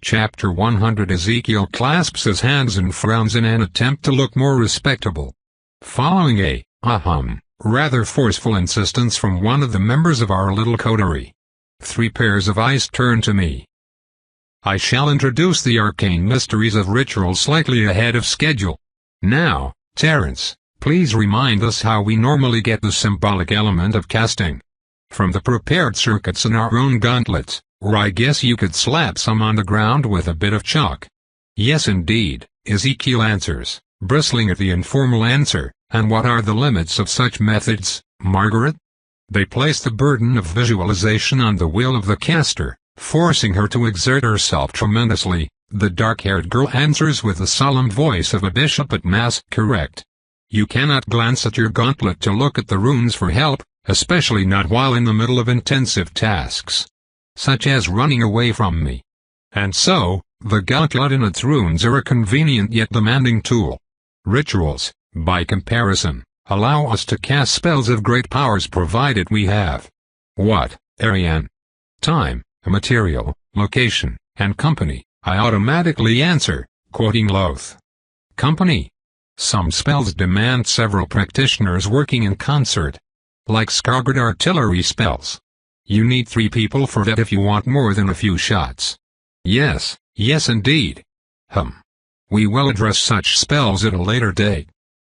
Chapter 100. Ezekiel clasps his hands and frowns in an attempt to look more respectable. Following a rather forceful insistence from one of the members of our little coterie, 3 pairs of eyes turn to me. I shall introduce the arcane mysteries of ritual slightly ahead of schedule. Now, Terence, please remind us how we normally get the symbolic element of casting. From the prepared circuits in our own gauntlets, or I guess you could slap some on the ground with a bit of chalk. Yes indeed, Ezekiel answers, bristling at the informal answer, and what are the limits of such methods, Margaret? They place the burden of visualization on the will of the caster, forcing her to exert herself tremendously. The dark-haired girl answers with the solemn voice of a bishop at mass. Correct. You cannot glance at your gauntlet to look at the runes for help, especially not while in the middle of intensive tasks, such as running away from me. And so, the gauntlet and its runes are a convenient yet demanding tool. Rituals, by comparison, allow us to cast spells of great powers provided we have what, Ariane? Time, material, location, and company. I automatically answer, quoting Loth. Company. Some spells demand several practitioners working in concert. Like Scargard artillery spells. You need 3 people for that if you want more than a few shots. Yes indeed. We will address such spells at a later date.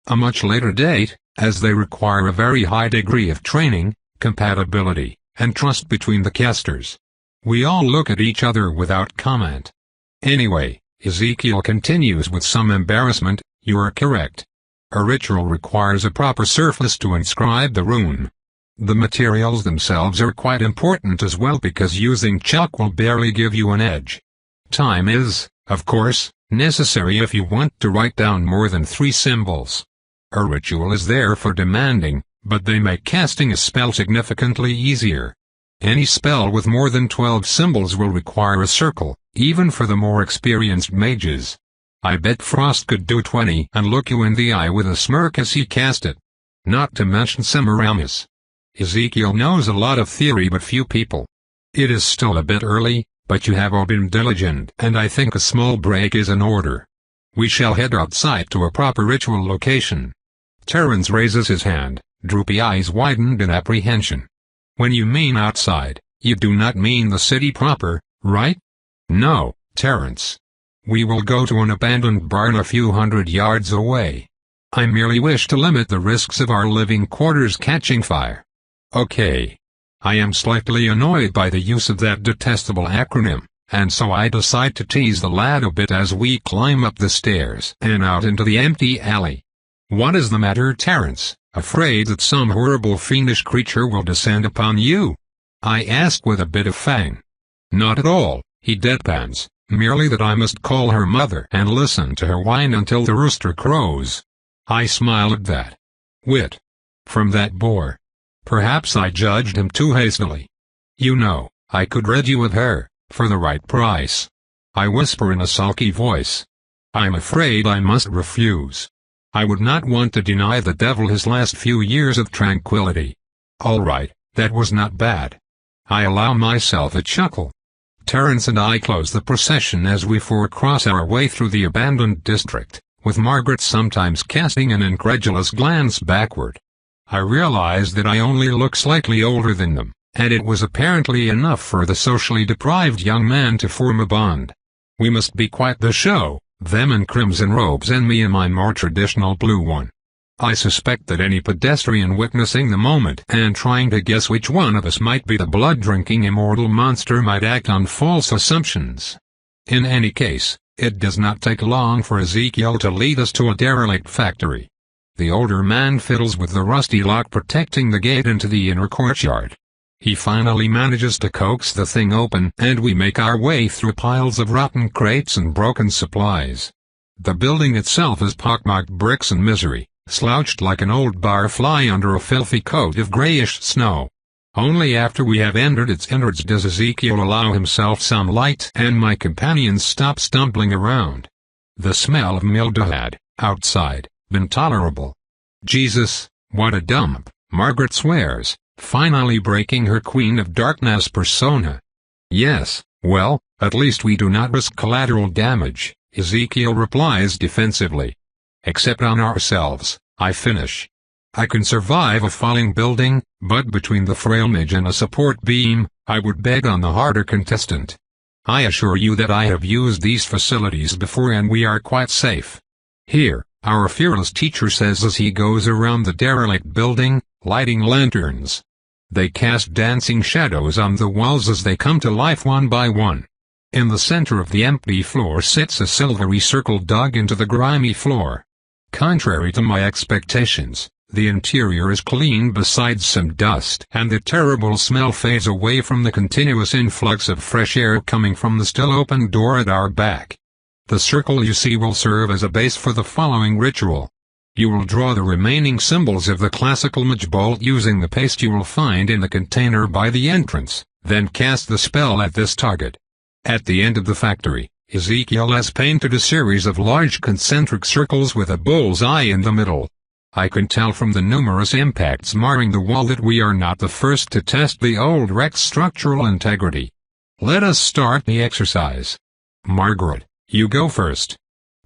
A much later date, as they require a very high degree of training, compatibility, and trust between the casters. We all look at each other without comment. Anyway, Ezekiel continues with some embarrassment, you are correct. A ritual requires a proper surface to inscribe the rune. The materials themselves are quite important as well because using chalk will barely give you an edge. Time is, of course, necessary if you want to write down more than 3 symbols. A ritual is therefore demanding, but they make casting a spell significantly easier. Any spell with more than 12 symbols will require a circle, even for the more experienced mages. I bet Frost could do 20 and look you in the eye with a smirk as he cast it. Not to mention Semiramis. Ezekiel knows a lot of theory but few people. It is still a bit early, but you have all been diligent and I think a small break is in order. We shall head outside to a proper ritual location. Terence raises his hand, droopy eyes widened in apprehension. When you mean outside, you do not mean the city proper, right? No, Terence. We will go to an abandoned barn a few hundred yards away. I merely wish to limit the risks of our living quarters catching fire. Okay. I am slightly annoyed by the use of that detestable acronym, and so I decide to tease the lad a bit as we climb up the stairs and out into the empty alley. What is the matter, Terence? Afraid that some horrible fiendish creature will descend upon you? I ask with a bit of fang. Not at all, he deadpans, merely that I must call her mother and listen to her whine until the rooster crows. I smile at that. Wit. From that boor. Perhaps I judged him too hastily. You know, I could rid you of her, for the right price. I whisper in a sulky voice. I'm afraid I must refuse. I would not want to deny the devil his last few years of tranquility. All right, that was not bad. I allow myself a chuckle. Terence and I close the procession as we cross our way through the abandoned district, with Margaret sometimes casting an incredulous glance backward. I realize that I only look slightly older than them, and it was apparently enough for the socially deprived young man to form a bond. We must be quite the show. Them in crimson robes and me in my more traditional blue one. I suspect that any pedestrian witnessing the moment and trying to guess which one of us might be the blood-drinking immortal monster might act on false assumptions. In any case, it does not take long for Ezekiel to lead us to a derelict factory. The older man fiddles with the rusty lock protecting the gate into the inner courtyard. He finally manages to coax the thing open and we make our way through piles of rotten crates and broken supplies. The building itself is pockmarked bricks and misery, slouched like an old barfly under a filthy coat of grayish snow. Only after we have entered its innards does Ezekiel allow himself some light and my companions stop stumbling around. The smell of mildew had, outside, been tolerable. Jesus, what a dump, Margaret swears, finally breaking her Queen of Darkness persona. Yes, Well, at least we do not risk collateral damage, Ezekiel replies defensively. Except on ourselves, I finish. I can survive a falling building, but between the frail midge and a support beam, I would beg on the harder contestant. I assure you that I have used these facilities before and we are quite safe. Here, our fearless teacher says as he goes around the derelict building, lighting lanterns. They cast dancing shadows on the walls as they come to life one by one. In the center of the empty floor sits a silvery circle dug into the grimy floor. Contrary to my expectations, the interior is clean besides some dust, and the terrible smell fades away from the continuous influx of fresh air coming from the still open door at our back. The circle you see will serve as a base for the following ritual. You will draw the remaining symbols of the classical midge bolt using the paste you will find in the container by the entrance, then cast the spell at this target. At the end of the factory, Ezekiel has painted a series of large concentric circles with a bull's eye in the middle. I can tell from the numerous impacts marring the wall that we are not the first to test the old wreck's structural integrity. Let us start the exercise. Margaret, you go first.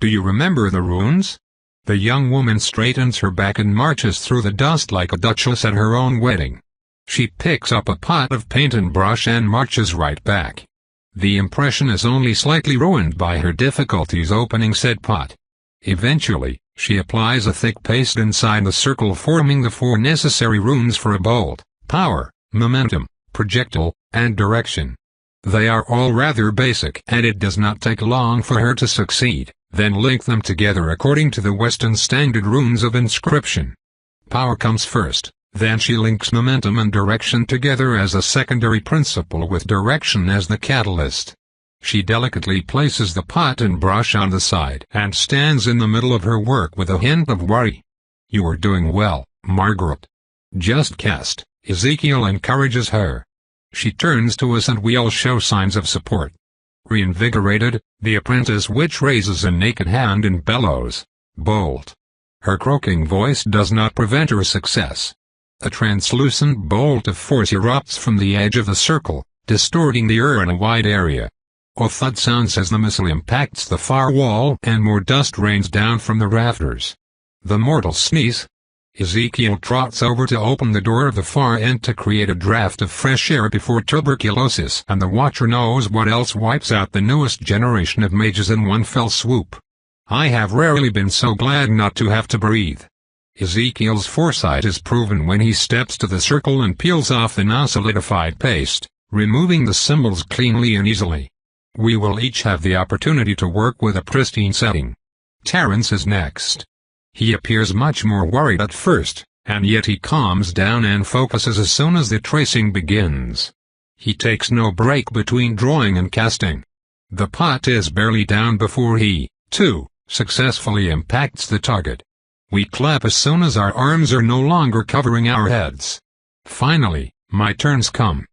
Do you remember the runes? The young woman straightens her back and marches through the dust like a duchess at her own wedding. She picks up a pot of paint and brush and marches right back. The impression is only slightly ruined by her difficulties opening said pot. Eventually, she applies a thick paste inside the circle forming the 4 necessary runes for a bolt: power, momentum, projectile, and direction. They are all rather basic and it does not take long for her to succeed, then link them together according to the Western standard runes of inscription. Power comes first, then she links momentum and direction together as a secondary principle with direction as the catalyst. She delicately places the pot and brush on the side and stands in the middle of her work with a hint of worry. You are doing well, Margaret. Just cast, Ezekiel encourages her. She turns to us and we all show signs of support. Reinvigorated, the apprentice witch raises a naked hand and bellows, "Bolt." Her croaking voice does not prevent her success. A translucent bolt of force erupts from the edge of the circle, distorting the air in a wide area. A thud sounds as the missile impacts the far wall and more dust rains down from the rafters. The mortals sneeze. Ezekiel trots over to open the door of the far end to create a draft of fresh air before tuberculosis and the watcher knows what else wipes out the newest generation of mages in one fell swoop. I have rarely been so glad not to have to breathe. Ezekiel's foresight is proven when he steps to the circle and peels off the now solidified paste, removing the symbols cleanly and easily. We will each have the opportunity to work with a pristine setting. Terence is next. He appears much more worried at first, and yet he calms down and focuses as soon as the tracing begins. He takes no break between drawing and casting. The pot is barely down before he, too, successfully impacts the target. We clap as soon as our arms are no longer covering our heads. Finally, my turns come.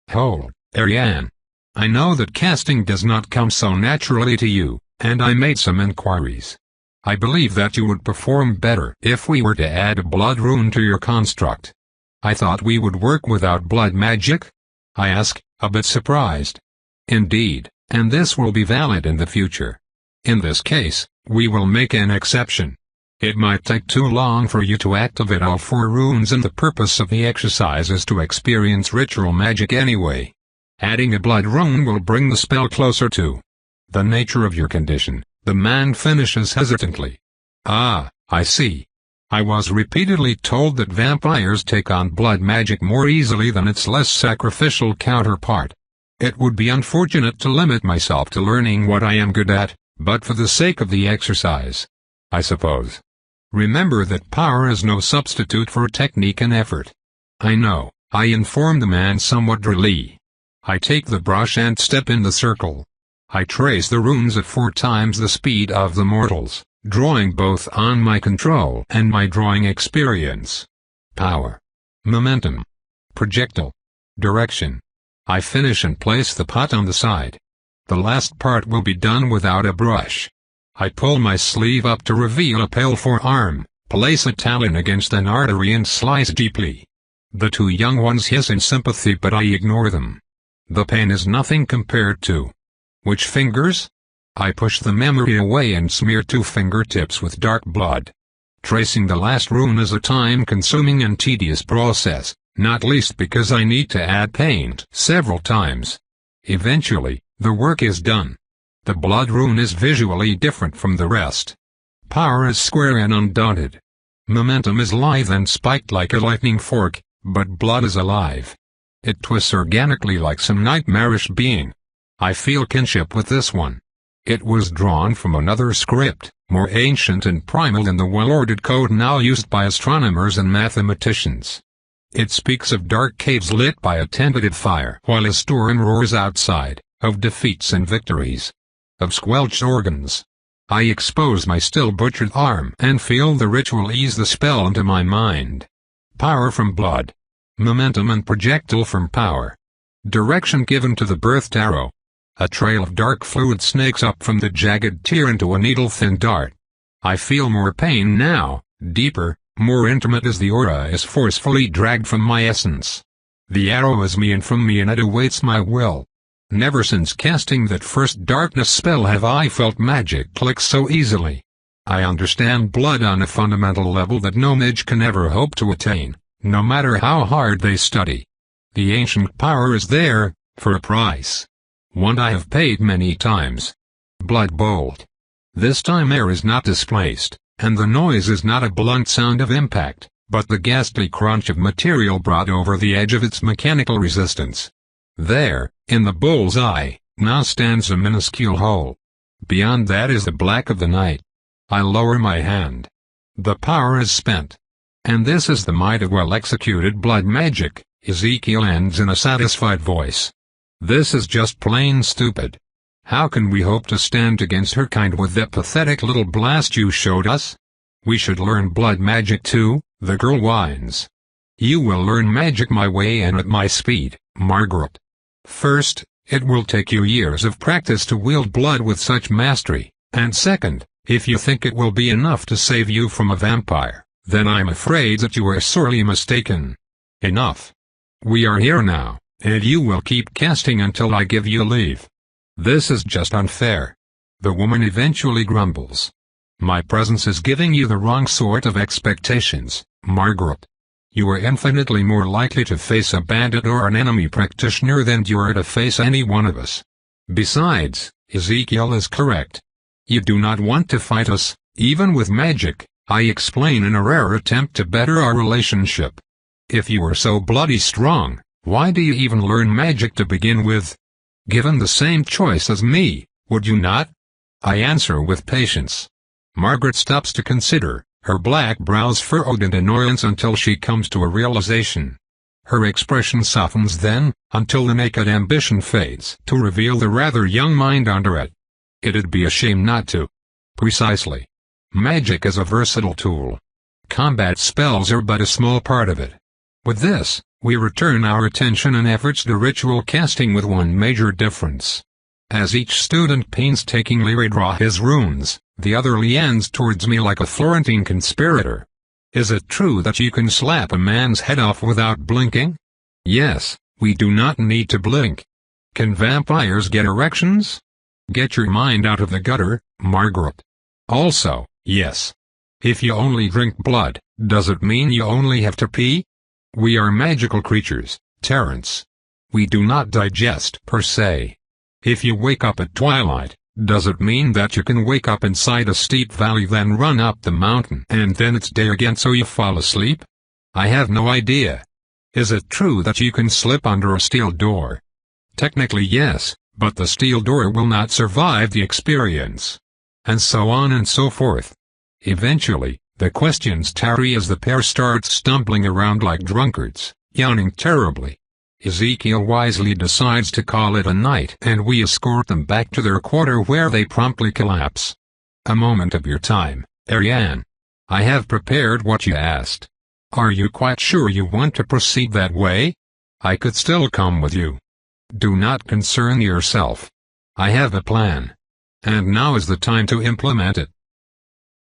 Hold, Ariane. I know that casting does not come so naturally to you, and I made some inquiries. I believe that you would perform better if we were to add a blood rune to your construct. I thought we would work without blood magic? I ask, a bit surprised. Indeed, and this will be valid in the future. In this case, we will make an exception. It might take too long for you to activate all 4 runes and the purpose of the exercise is to experience ritual magic anyway. Adding a blood rune will bring the spell closer to the nature of your condition. The man finishes hesitantly. Ah, I see. I was repeatedly told that vampires take on blood magic more easily than its less sacrificial counterpart. It would be unfortunate to limit myself to learning what I am good at, but for the sake of the exercise, I suppose. Remember that power is no substitute for technique and effort. I know, I inform the man somewhat drily. I take the brush and step in the circle. I trace the runes at 4 times the speed of the mortals, drawing both on my control and my drawing experience. Power. Momentum. Projectile. Direction. I finish and place the pot on the side. The last part will be done without a brush. I pull my sleeve up to reveal a pale forearm, place a talon against an artery and slice deeply. The 2 young ones hiss in sympathy but I ignore them. The pain is nothing compared to. Which fingers? I push the memory away and smear 2 fingertips with dark blood. Tracing the last rune is a time-consuming and tedious process, not least because I need to add paint several times. Eventually, the work is done. The blood rune is visually different from the rest. Power is square and undaunted. Momentum is lithe and spiked like a lightning fork, but blood is alive. It twists organically like some nightmarish being. I feel kinship with this one. It was drawn from another script, more ancient and primal than the well-ordered code now used by astronomers and mathematicians. It speaks of dark caves lit by a tentative fire while a storm roars outside, of defeats and victories, of squelched organs. I expose my still butchered arm and feel the ritual ease the spell into my mind. Power from blood. Momentum and projectile from power. Direction given to the birthed arrow. A trail of dark fluid snakes up from the jagged tear into a needle-thin dart. I feel more pain now, deeper, more intimate as the aura is forcefully dragged from my essence. The arrow is me and from me and it awaits my will. Never since casting that first darkness spell have I felt magic click so easily. I understand blood on a fundamental level that no mage can ever hope to attain, no matter how hard they study. The ancient power is there, for a price. One I have paid many times. Blood bolt. This time air is not displaced, and the noise is not a blunt sound of impact, but the ghastly crunch of material brought over the edge of its mechanical resistance. There, in the bull's eye, now stands a minuscule hole. Beyond that is the black of the night. I lower my hand. The power is spent. And this is the might of well-executed blood magic, Ezekiel ends in a satisfied voice. This is just plain stupid. How can we hope to stand against her kind with that pathetic little blast you showed us? We should learn blood magic too, the girl whines. You will learn magic my way and at my speed, Margaret. First, it will take you years of practice to wield blood with such mastery, and second, if you think it will be enough to save you from a vampire, then I'm afraid that you are sorely mistaken. Enough. We are here now, and you will keep casting until I give you leave. This is just unfair. The woman eventually grumbles. My presence is giving you the wrong sort of expectations, Margaret. You are infinitely more likely to face a bandit or an enemy practitioner than you are to face any one of us. Besides, Ezekiel is correct. You do not want to fight us, even with magic, I explain in a rare attempt to better our relationship. If you are so bloody strong, why do you even learn magic to begin with? Given the same choice as me, would you not? I answer with patience. Margaret stops to consider, her black brows furrowed in annoyance until she comes to a realization. Her expression softens then, until the naked ambition fades to reveal the rather young mind under it. It'd be a shame not to. Precisely. Magic is a versatile tool. Combat spells are but a small part of it. With this, we return our attention and efforts to ritual casting with one major difference. As each student painstakingly redraw his runes, the other leans towards me like a Florentine conspirator. Is it true that you can slap a man's head off without blinking? Yes, we do not need to blink. Can vampires get erections? Get your mind out of the gutter, Margaret. Also, yes. If you only drink blood, does it mean you only have to pee? We are magical creatures, Terence. We do not digest per se. If you wake up at twilight, does it mean that you can wake up inside a steep valley then run up the mountain and then it's day again so you fall asleep? I have no idea. Is it true that you can slip under a steel door? Technically yes, but the steel door will not survive the experience. And so on and so forth. Eventually, the questions tarry as the pair starts stumbling around like drunkards, yawning terribly. Ezekiel wisely decides to call it a night and we escort them back to their quarter where they promptly collapse. A moment of your time, Ariane. I have prepared what you asked. Are you quite sure you want to proceed that way? I could still come with you. Do not concern yourself. I have a plan. And now is the time to implement it.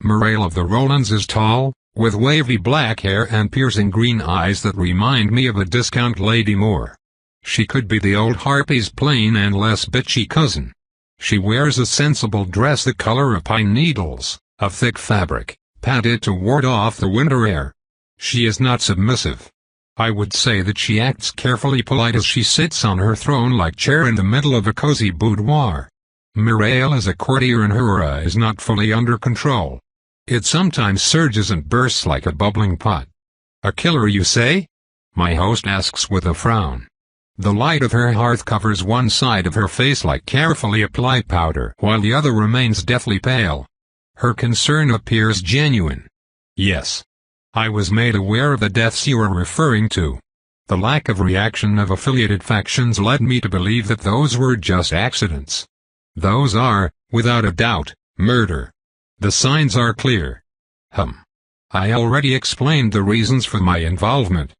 Morale of the Rolands is tall, with wavy black hair and piercing green eyes that remind me of a discount Lady Moore. She could be the old harpy's plain and less bitchy cousin. She wears a sensible dress the color of pine needles, of thick fabric, padded to ward off the winter air. She is not submissive. I would say that she acts carefully polite as she sits on her throne-like chair in the middle of a cozy boudoir. Mireille as a courtier and her aura is not fully under control. It sometimes surges and bursts like a bubbling pot. A killer, you say? My host asks with a frown. The light of her hearth covers one side of her face like carefully applied powder, while the other remains deathly pale. Her concern appears genuine. Yes. I was made aware of the deaths you are referring to. The lack of reaction of affiliated factions led me to believe that those were just accidents. Those are, without a doubt, murder. The signs are clear. I already explained the reasons for my involvement.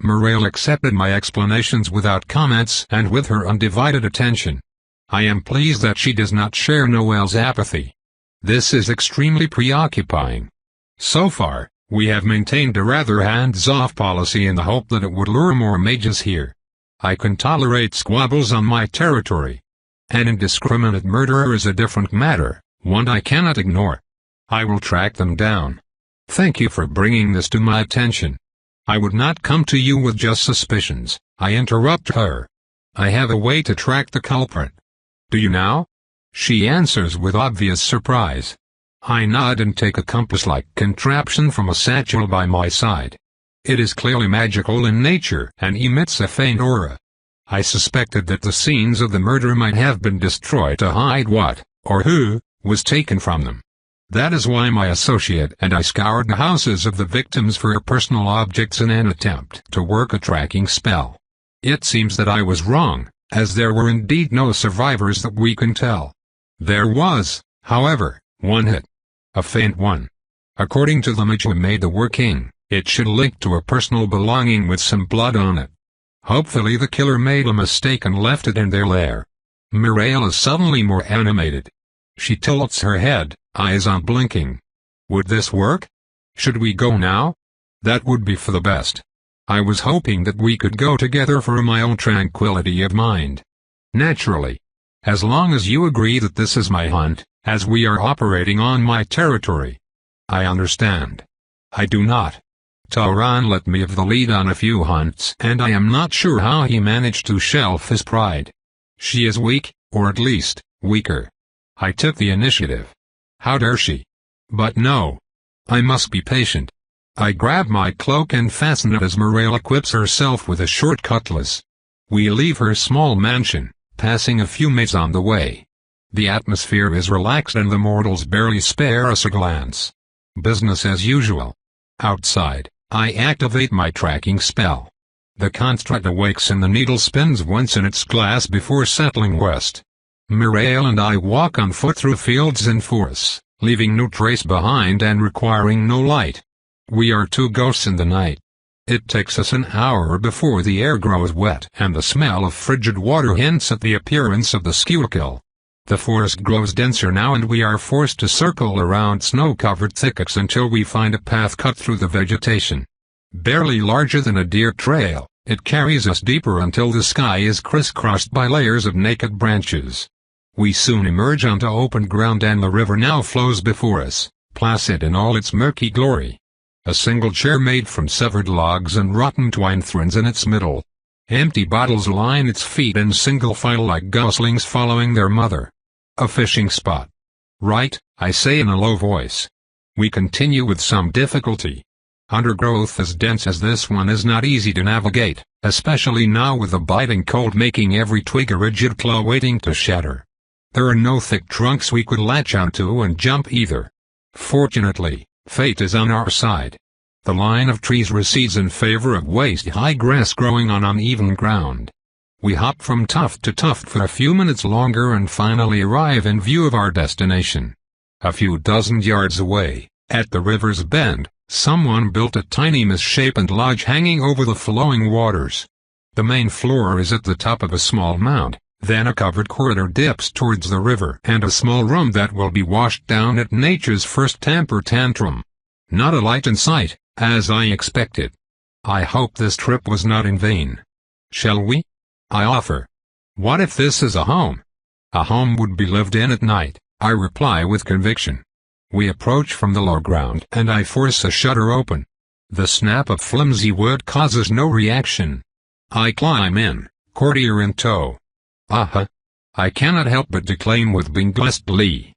Mireille accepted my explanations without comments and with her undivided attention. I am pleased that she does not share Noel's apathy. This is extremely preoccupying. So far, we have maintained a rather hands-off policy in the hope that it would lure more mages here. I can tolerate squabbles on my territory. An indiscriminate murderer is a different matter, one I cannot ignore. I will track them down. Thank you for bringing this to my attention. I would not come to you with just suspicions, I interrupt her. I have a way to track the culprit. Do you now? She answers with obvious surprise. I nod and take a compass-like contraption from a satchel by my side. It is clearly magical in nature and emits a faint aura. I suspected that the scenes of the murder might have been destroyed to hide what, or who, was taken from them. That is why my associate and I scoured the houses of the victims for personal objects in an attempt to work a tracking spell. It seems that I was wrong, as there were indeed no survivors that we can tell. There was, however, one hit. A faint one. According to the mage who made the working, it should link to a personal belonging with some blood on it. Hopefully the killer made a mistake and left it in their lair. Mireille is suddenly more animated. She tilts her head, eyes unblinking. Would this work? Should we go now? That would be for the best. I was hoping that we could go together for my own tranquility of mind. Naturally. As long as you agree that this is my hunt, as we are operating on my territory. I understand. I do not. Tauran let me have the lead on a few hunts, and I am not sure how he managed to shelf his pride. She is weak, or at least, weaker. I took the initiative. How dare she? But no. I must be patient. I grab my cloak and fasten it as Mireille equips herself with a short cutlass. We leave her small mansion, passing a few mates on the way. The atmosphere is relaxed and the mortals barely spare us a glance. Business as usual. Outside, I activate my tracking spell. The construct awakes and the needle spins once in its glass before settling west. Mireille and I walk on foot through fields and forests, leaving no trace behind and requiring no light. We are two ghosts in the night. It takes us an hour before the air grows wet and the smell of frigid water hints at the appearance of the Schuylkill. The forest grows denser now and we are forced to circle around snow-covered thickets until we find a path cut through the vegetation. Barely larger than a deer trail, it carries us deeper until the sky is crisscrossed by layers of naked branches. We soon emerge onto open ground and the river now flows before us, placid in all its murky glory. A single chair made from severed logs and rotten twine thrones in its middle. Empty bottles line its feet in single file like goslings following their mother. A fishing spot. Right, I say in a low voice. We continue with some difficulty. Undergrowth as dense as this one is not easy to navigate, especially now with the biting cold making every twig a rigid claw waiting to shatter. There are no thick trunks we could latch onto and jump either. Fortunately, fate is on our side. The line of trees recedes in favor of waist-high grass growing on uneven ground. We hop from tuft to tuft for a few minutes longer and finally arrive in view of our destination. A few dozen yards away, at the river's bend, someone built a tiny misshapen lodge hanging over the flowing waters. The main floor is at the top of a small mound, then a covered corridor dips towards the river and a small room that will be washed down at nature's first temper tantrum. Not a light in sight, as I expected. I hope this trip was not in vain. Shall we? I offer. What if this is a home? A home would be lived in at night, I reply with conviction. We approach from the low ground and I force a shutter open. The snap of flimsy wood causes no reaction. I climb in, courtier in tow. Aha! I cannot help but declaim with Binglest glee.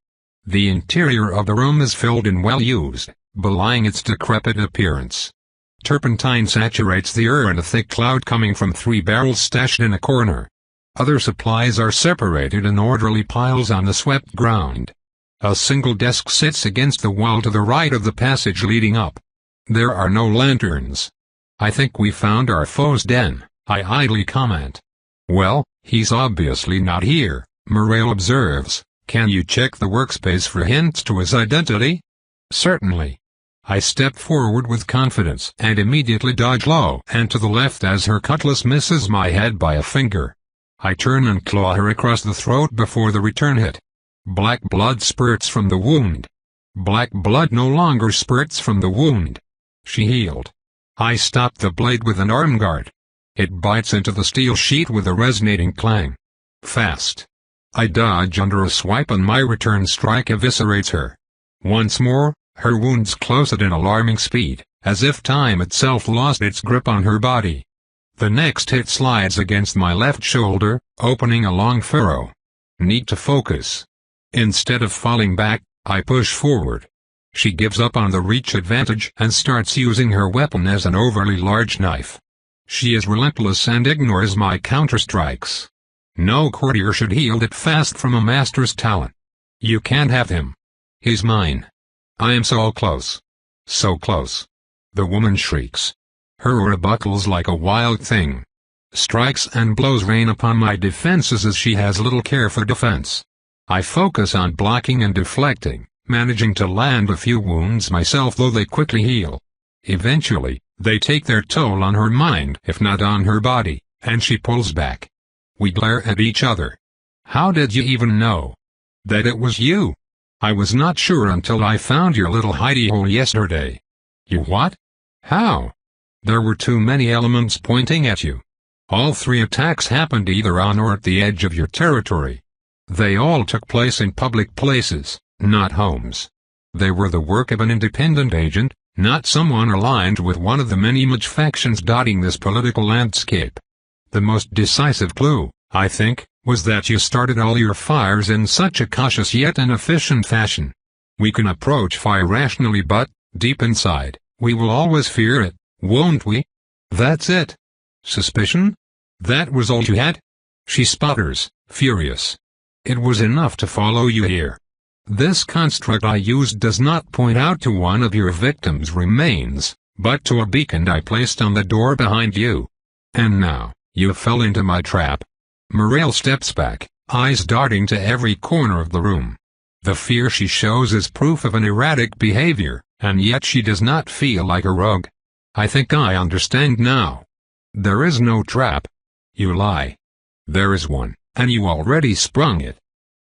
The interior of the room is filled and well used, belying its decrepit appearance. Turpentine saturates the air in a thick cloud coming from 3 barrels stashed in a corner. Other supplies are separated in orderly piles on the swept ground. A single desk sits against the wall to the right of the passage leading up. There are no lanterns. I think we found our foe's den, I idly comment. Well, he's obviously not here, Morale observes. Can you check the workspace for hints to his identity? Certainly. I step forward with confidence and immediately dodge low and to the left as her cutlass misses my head by a finger. I turn and claw her across the throat before the return hit. Black blood spurts from the wound. Black blood no longer spurts from the wound. She healed. I stop the blade with an arm guard. It bites into the steel sheet with a resonating clang. Fast. I dodge under a swipe and my return strike eviscerates her. Once more, her wounds close at an alarming speed, as if time itself lost its grip on her body. The next hit slides against my left shoulder, opening a long furrow. Need to focus. Instead of falling back, I push forward. She gives up on the reach advantage and starts using her weapon as an overly large knife. She is relentless and ignores my counterstrikes. No courtier should yield it fast from a master's talent. You can't have him. He's mine. I am so close. So close. The woman shrieks. Her aura buckles like a wild thing. Strikes and blows rain upon my defenses as she has little care for defense. I focus on blocking and deflecting, managing to land a few wounds myself though they quickly heal. Eventually, they take their toll on her mind if not on her body, and she pulls back. We glare at each other. How did you even know that it was you? I was not sure until I found your little hidey hole yesterday. You what? How? There were too many elements pointing at you. All 3 attacks happened either on or at the edge of your territory. They all took place in public places, not homes. They were the work of an independent agent, not someone aligned with one of the many much factions dotting this political landscape. The most decisive clue, I think, was that you started all your fires in such a cautious yet inefficient fashion. We can approach fire rationally but, deep inside, we will always fear it, won't we? That's it. Suspicion? That was all you had? She sputters, furious. It was enough to follow you here. This construct I used does not point out to one of your victim's remains, but to a beacon I placed on the door behind you. And now, you fell into my trap. Morale steps back, eyes darting to every corner of the room. The fear she shows is proof of an erratic behavior, and yet she does not feel like a rogue. I think I understand now. There is no trap. You lie. There is one, and you already sprung it.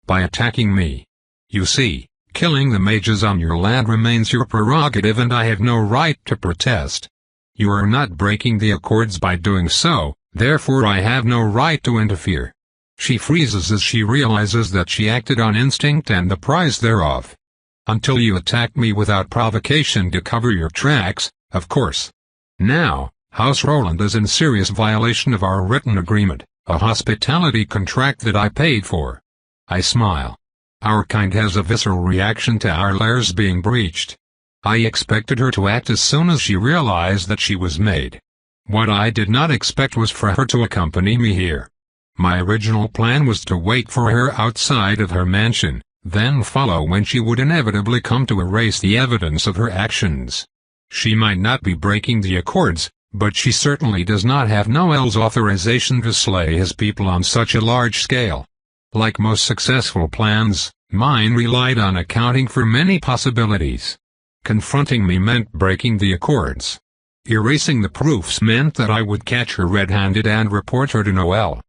By attacking me. You see, killing the mages on your land remains your prerogative and I have no right to protest. You are not breaking the accords by doing so, therefore I have no right to interfere. She freezes as she realizes that she acted on instinct and the price thereof. Until you attack me without provocation to cover your tracks, of course. Now, House Roland is in serious violation of our written agreement, a hospitality contract that I paid for. I smile. Our kind has a visceral reaction to our lairs being breached. I expected her to act as soon as she realized that she was made. What I did not expect was for her to accompany me here. My original plan was to wait for her outside of her mansion, then follow when she would inevitably come to erase the evidence of her actions. She might not be breaking the accords, but she certainly does not have Noel's authorization to slay his people on such a large scale. Like most successful plans, mine relied on accounting for many possibilities. Confronting me meant breaking the accords. Erasing the proofs meant that I would catch her red-handed and report her to Noel.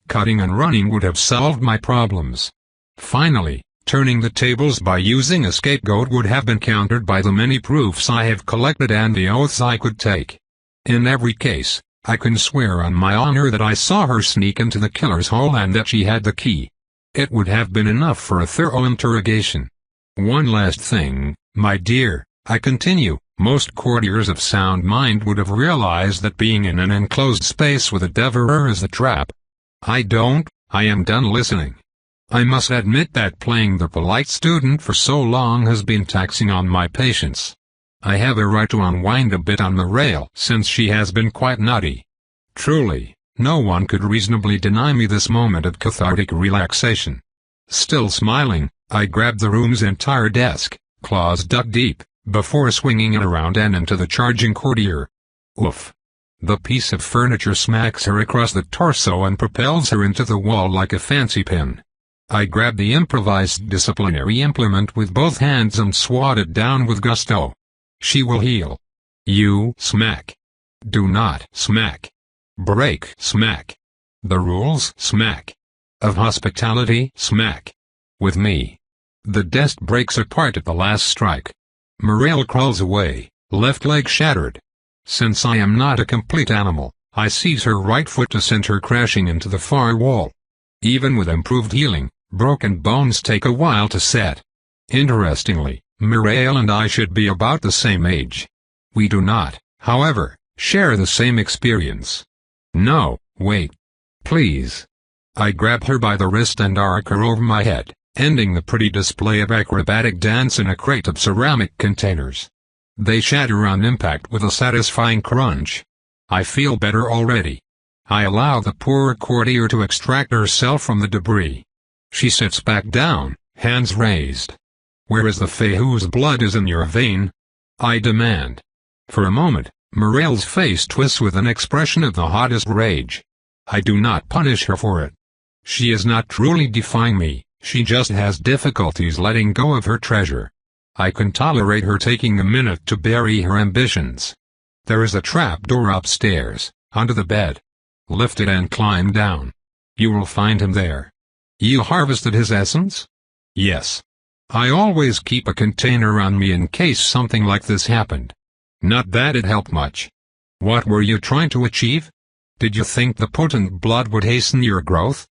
Cutting and running would have solved my problems. Finally, turning the tables by using a scapegoat would have been countered by the many proofs I have collected and the oaths I could take. In every case, I can swear on my honor that I saw her sneak into the killer's hole and that she had the key. It would have been enough for a thorough interrogation. One last thing, my dear, I continue. Most courtiers of sound mind would have realized that being in an enclosed space with a devourer is a trap. I don't. I am done listening. I must admit that playing the polite student for so long has been taxing on my patience. I have a right to unwind a bit on the rail since she has been quite naughty. Truly, no one could reasonably deny me this moment of cathartic relaxation. Still smiling, I grabbed the room's entire desk, claws dug deep, before swinging it around and into the charging courtier. Oof! The piece of furniture smacks her across the torso and propels her into the wall like a fancy pin. I grab the improvised disciplinary implement with both hands and swat it down with gusto. She will heal. You smack. Do not smack. Break smack. The rules smack. Of hospitality smack. With me. The desk breaks apart at the last strike. Morale crawls away, left leg shattered. Since I am not a complete animal, I seize her right foot to send her crashing into the far wall. Even with improved healing, broken bones take a while to set. Interestingly, Morale and I should be about the same age. We do not, however, share the same experience. No, wait. Please. I grab her by the wrist and arc her over my head, ending the pretty display of acrobatic dance in a crate of ceramic containers. They shatter on impact with a satisfying crunch. I feel better already. I allow the poor courtier to extract herself from the debris. She sits back down, hands raised. Where is the fay whose blood is in your vein? I demand. For a moment, Morale's face twists with an expression of the hottest rage. I do not punish her for it. She is not truly defying me, she just has difficulties letting go of her treasure. I can tolerate her taking a minute to bury her ambitions. There is a trapdoor upstairs, under the bed. Lift it and climb down. You will find him there. You harvested his essence? Yes. I always keep a container on me in case something like this happened. Not that it helped much. What were you trying to achieve? Did you think the potent blood would hasten your growth?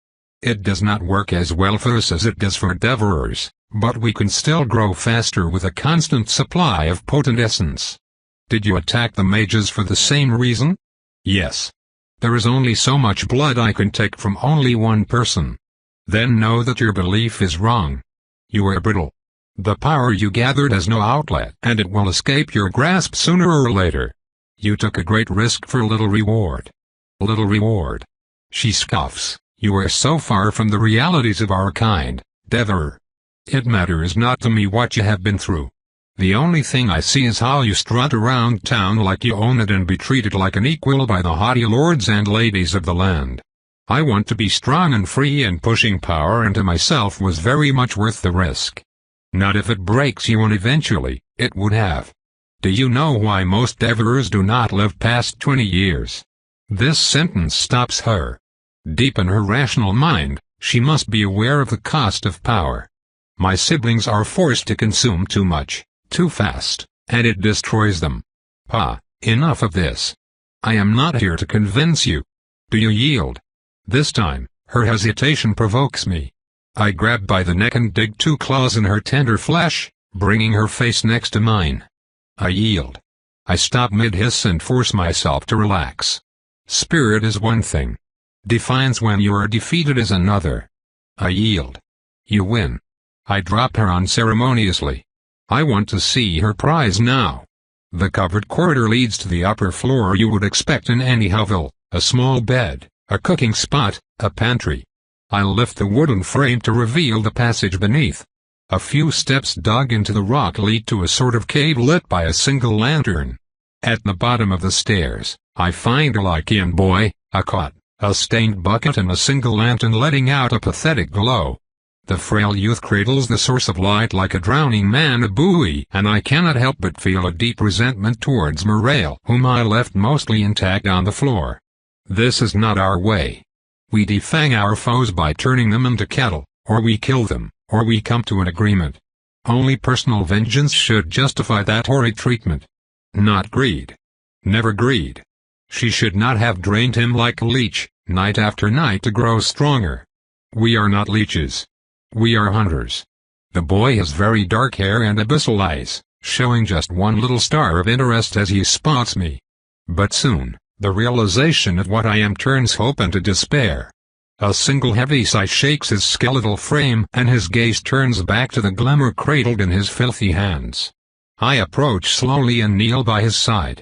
It does not work as well for us as it does for devourers, but we can still grow faster with a constant supply of potent essence. Did you attack the mages for the same reason? Yes. There is only so much blood I can take from only one person. Then know that your belief is wrong. You are brittle. The power you gathered has no outlet, and it will escape your grasp sooner or later. You took a great risk for little reward. Little reward. She scoffs. You are so far from the realities of our kind, devourer. It matters not to me what you have been through. The only thing I see is how you strut around town like you own it and be treated like an equal by the haughty lords and ladies of the land. I want to be strong and free, and pushing power into myself was very much worth the risk. Not if it breaks you, and eventually, it would have. Do you know why most devourers do not live past 20 years? This sentence stops her. Deep in her rational mind, she must be aware of the cost of power. My siblings are forced to consume too much, too fast, and it destroys them. Pa, enough of this. I am not here to convince you. Do you yield? This time, her hesitation provokes me. I grab by the neck and dig 2 claws in her tender flesh, bringing her face next to mine. I yield. I stop mid-hiss and force myself to relax. Spirit is one thing. Defiance when you are defeated is another. I yield. You win. I drop her unceremoniously. I want to see her prize now. The covered corridor leads to the upper floor you would expect in any hovel, a small bed, a cooking spot, a pantry. I lift the wooden frame to reveal the passage beneath. A few steps dug into the rock lead to a sort of cave lit by a single lantern. At the bottom of the stairs, I find a Lycian boy, a cot, a stained bucket and a single lantern letting out a pathetic glow. The frail youth cradles the source of light like a drowning man a buoy, and I cannot help but feel a deep resentment towards Morale, whom I left mostly intact on the floor. This is not our way. We defang our foes by turning them into cattle, or we kill them, or we come to an agreement. Only personal vengeance should justify that horrid treatment. Not greed. Never greed. She should not have drained him like a leech, night after night to grow stronger. We are not leeches. We are hunters. The boy has very dark hair and abyssal eyes, showing just one little star of interest as he spots me. But soon, the realization of what I am turns hope into despair. A single heavy sigh shakes his skeletal frame and his gaze turns back to the glimmer cradled in his filthy hands. I approach slowly and kneel by his side.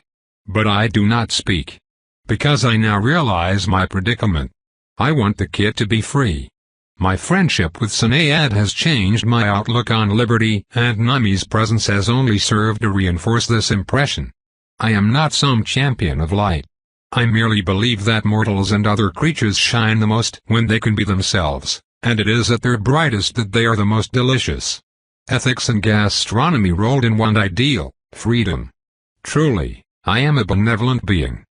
But I do not speak. Because I now realize my predicament. I want the kid to be free. My friendship with Synead has changed my outlook on liberty, and Nami's presence has only served to reinforce this impression. I am not some champion of light. I merely believe that mortals and other creatures shine the most when they can be themselves, and it is at their brightest that they are the most delicious. Ethics and gastronomy rolled in one ideal, freedom. Truly, I am a benevolent being.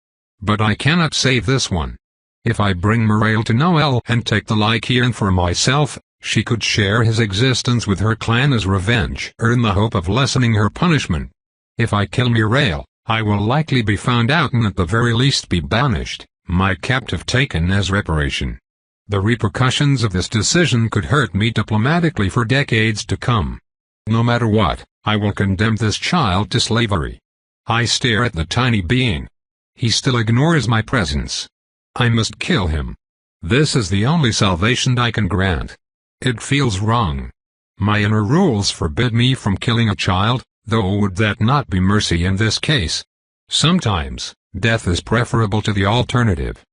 But I cannot save this one. If I bring Muriel to Noel and take the Lycian for myself, she could share his existence with her clan as revenge or in the hope of lessening her punishment. If I kill Muriel, I will likely be found out and at the very least be banished, my captive taken as reparation. The repercussions of this decision could hurt me diplomatically for decades to come. No matter what, I will condemn this child to slavery. I stare at the tiny being. He still ignores my presence. I must kill him. This is the only salvation I can grant. It feels wrong. My inner rules forbid me from killing a child, though would that not be mercy in this case? Sometimes, death is preferable to the alternative.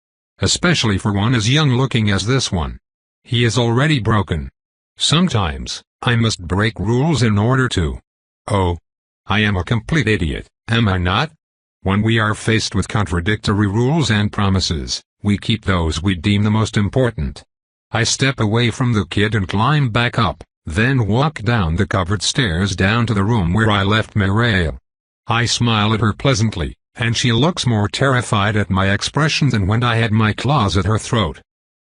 Especially for one as young-looking as this one. He is already broken. Sometimes, I must break rules in order to. Oh. I am a complete idiot, am I not? When we are faced with contradictory rules and promises, we keep those we deem the most important. I step away from the kid and climb back up, then walk down the covered stairs down to the room where I left Muriel. I smile at her pleasantly, and she looks more terrified at my expression than when I had my claws at her throat.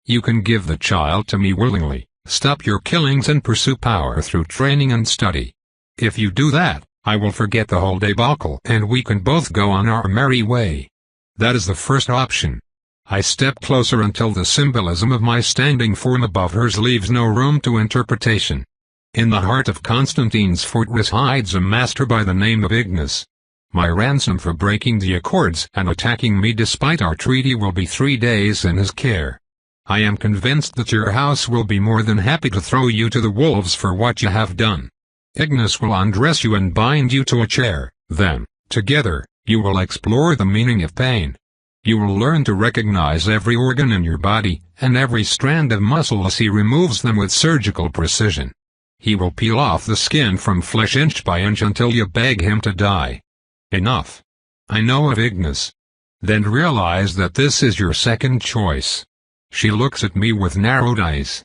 You can give the child to me willingly, stop your killings and pursue power through training and study. If you do that, I will forget the whole debacle and we can both go on our merry way. That is the first option. I step closer until the symbolism of my standing form above hers leaves no room to interpretation. In the heart of Constantine's fortress hides a master by the name of Ignis. My ransom for breaking the accords and attacking me despite our treaty will be 3 days in his care. I am convinced that your house will be more than happy to throw you to the wolves for what you have done. Ignis will undress you and bind you to a chair, then, together, you will explore the meaning of pain. You will learn to recognize every organ in your body, and every strand of muscle as he removes them with surgical precision. He will peel off the skin from flesh inch by inch until you beg him to die. Enough. I know of Ignis. Then realize that this is your second choice. She looks at me with narrowed eyes.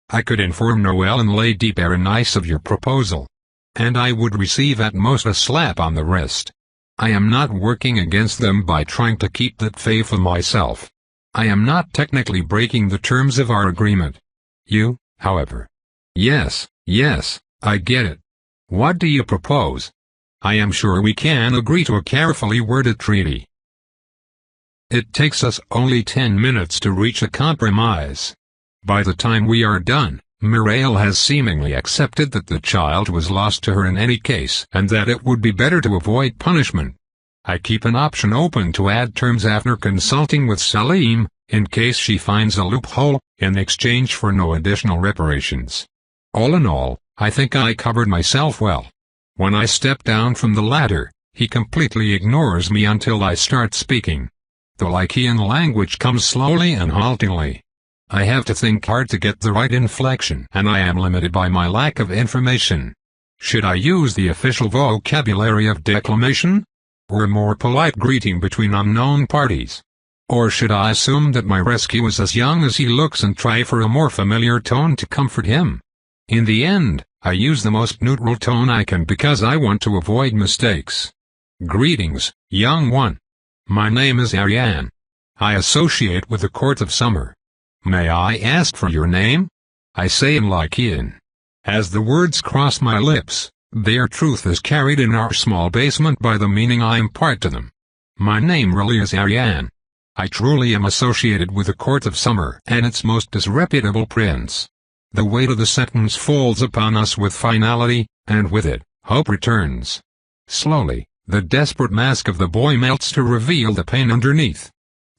I could inform Noel and Lady Berenice of your proposal. And I would receive at most a slap on the wrist. I am not working against them by trying to keep that faith of myself. I am not technically breaking the terms of our agreement. You, however. Yes, I get it. What do you propose? I am sure we can agree to a carefully worded treaty. It takes us only 10 minutes to reach a compromise. By the time we are done, Muriel has seemingly accepted that the child was lost to her in any case and that it would be better to avoid punishment. I keep an option open to add terms after consulting with Salim, in case she finds a loophole, in exchange for no additional reparations. All in all, I think I covered myself well. When I step down from the ladder, he completely ignores me until I start speaking. The Lycian language comes slowly and haltingly. I have to think hard to get the right inflection, and I am limited by my lack of information. Should I use the official vocabulary of declamation? Or a more polite greeting between unknown parties? Or should I assume that my rescue is as young as he looks and try for a more familiar tone to comfort him? In the end, I use the most neutral tone I can because I want to avoid mistakes. Greetings, young one. My name is Ariane. I associate with the court of summer. May I ask for your name? I say in Lycian. As the words cross my lips, their truth is carried in our small basement by the meaning I impart to them. My name really is Ariane. I truly am associated with the court of summer and its most disreputable prince. The weight of the sentence falls upon us with finality, and with it, hope returns. Slowly, the desperate mask of the boy melts to reveal the pain underneath.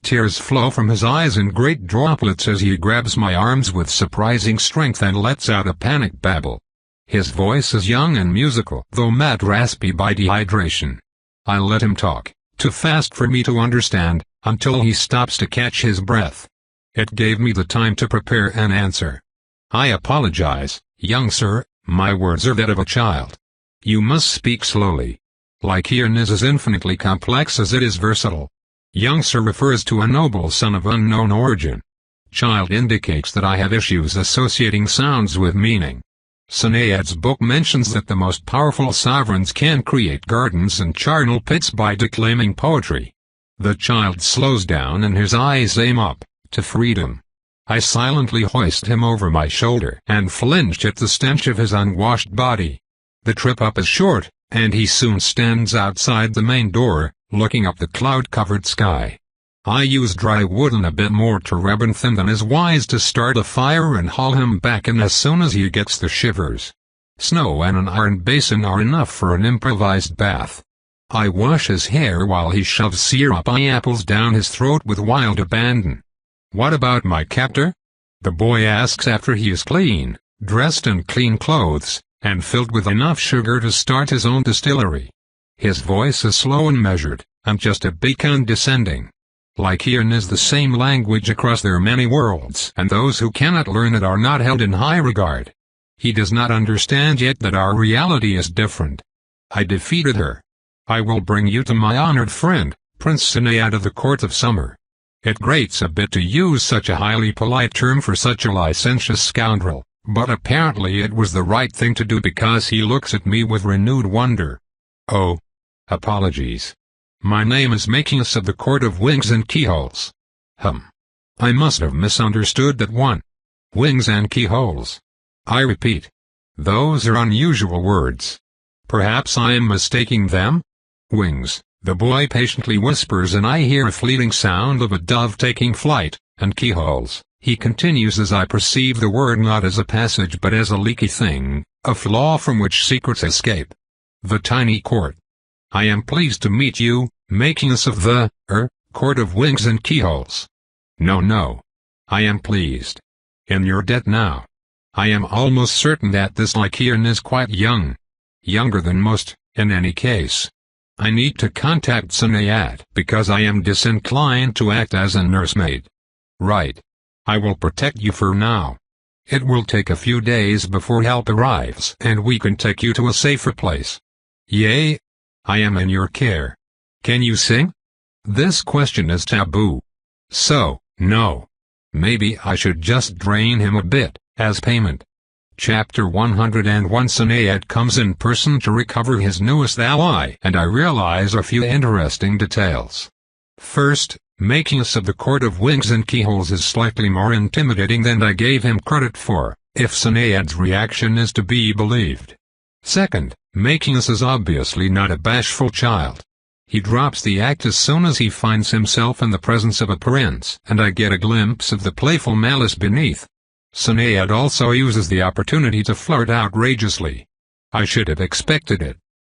Tears flow from his eyes in great droplets as he grabs my arms with surprising strength and lets out a panic babble. His voice is young and musical, though mad raspy by dehydration. I let him talk, too fast for me to understand, until he stops to catch his breath. It gave me the time to prepare an answer. I apologize, young sir, my words are that of a child. You must speak slowly. Lycaon is as infinitely complex as it is versatile. Young sir refers to a noble son of unknown origin. Child indicates that I have issues associating sounds with meaning. Sinead's book mentions that the most powerful sovereigns can create gardens and charnel pits by declaiming poetry. The child slows down and his eyes aim up, to freedom. I silently hoist him over my shoulder and flinched at the stench of his unwashed body. The trip up is short, and he soon stands outside the main door, looking up the cloud-covered sky. I use dry wood and a bit more terebinth than is wise to start a fire and haul him back in as soon as he gets the shivers. Snow and an iron basin are enough for an improvised bath. I wash his hair while he shoves syrup apples down his throat with wild abandon. What about my captor? The boy asks after he is clean, dressed in clean clothes, and filled with enough sugar to start his own distillery. His voice is slow and measured, and just a bit condescending. Lycaon is the same language across their many worlds, and those who cannot learn it are not held in high regard. He does not understand yet that our reality is different. I defeated her. I will bring you to my honored friend, Prince Sinead of the Court of Summer. It grates a bit to use such a highly polite term for such a licentious scoundrel, but apparently it was the right thing to do because he looks at me with renewed wonder. Oh. Apologies. My name is Makinus of the Court of Wings and Keyholes. I must have misunderstood that one. Wings and keyholes. I repeat. Those are unusual words. Perhaps I am mistaking them? Wings, the boy patiently whispers, and I hear a fleeting sound of a dove taking flight, and keyholes, he continues as I perceive the word not as a passage but as a leaky thing, a flaw from which secrets escape. The tiny court. I am pleased to meet you, Makinus of the, Court of Wings and Keyholes. No. I am pleased. In your debt now. I am almost certain that this Lycaon is quite young. Younger than most, in any case. I need to contact Sinead because I am disinclined to act as a nursemaid. Right. I will protect you for now. It will take a few days before help arrives and we can take you to a safer place. Yea. I am in your care. Can you sing? This question is taboo. So, no. Maybe I should just drain him a bit, as payment. Chapter 101. Sinead comes in person to recover his newest ally, and I realize a few interesting details. First, Makinus of the Court of Wings and Keyholes is slightly more intimidating than I gave him credit for, if Sinead's reaction is to be believed. Second, Makinus is obviously not a bashful child. He drops the act as soon as he finds himself in the presence of a prince, and I get a glimpse of the playful malice beneath. Sinead also uses the opportunity to flirt outrageously. I should have expected it.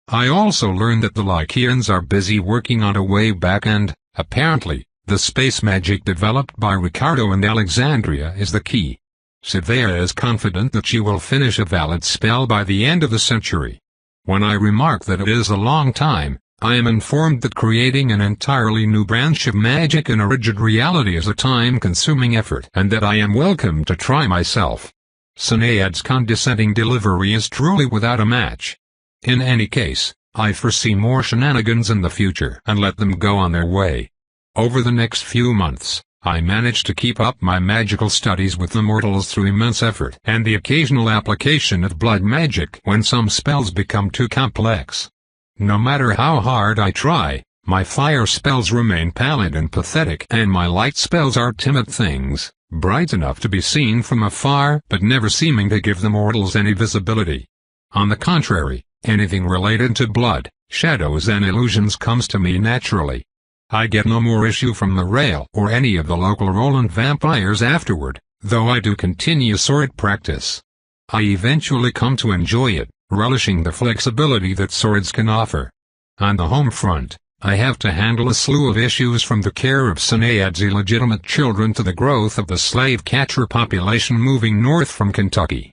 I also learned that the Lycaons are busy working on a way back and, apparently, the space magic developed by Ricardo and Alexandria is the key. Savea is confident that she will finish a valid spell by the end of the century. When I remark that it is a long time, I am informed that creating an entirely new branch of magic in a rigid reality is a time-consuming effort and that I am welcome to try myself. Sinead's condescending delivery is truly without a match. In any case, I foresee more shenanigans in the future and let them go on their way. Over the next few months, I managed to keep up my magical studies with the mortals through immense effort and the occasional application of blood magic when some spells become too complex. No matter how hard I try, my fire spells remain pallid and pathetic, and my light spells are timid things, bright enough to be seen from afar but never seeming to give the mortals any visibility. On the contrary, anything related to blood, shadows and illusions comes to me naturally. I get no more issue from the rail or any of the local Roland vampires afterward, though I do continue sword practice. I eventually come to enjoy it, relishing the flexibility that swords can offer. On the home front, I have to handle a slew of issues from the care of Sinead's illegitimate children to the growth of the slave-catcher population moving north from Kentucky.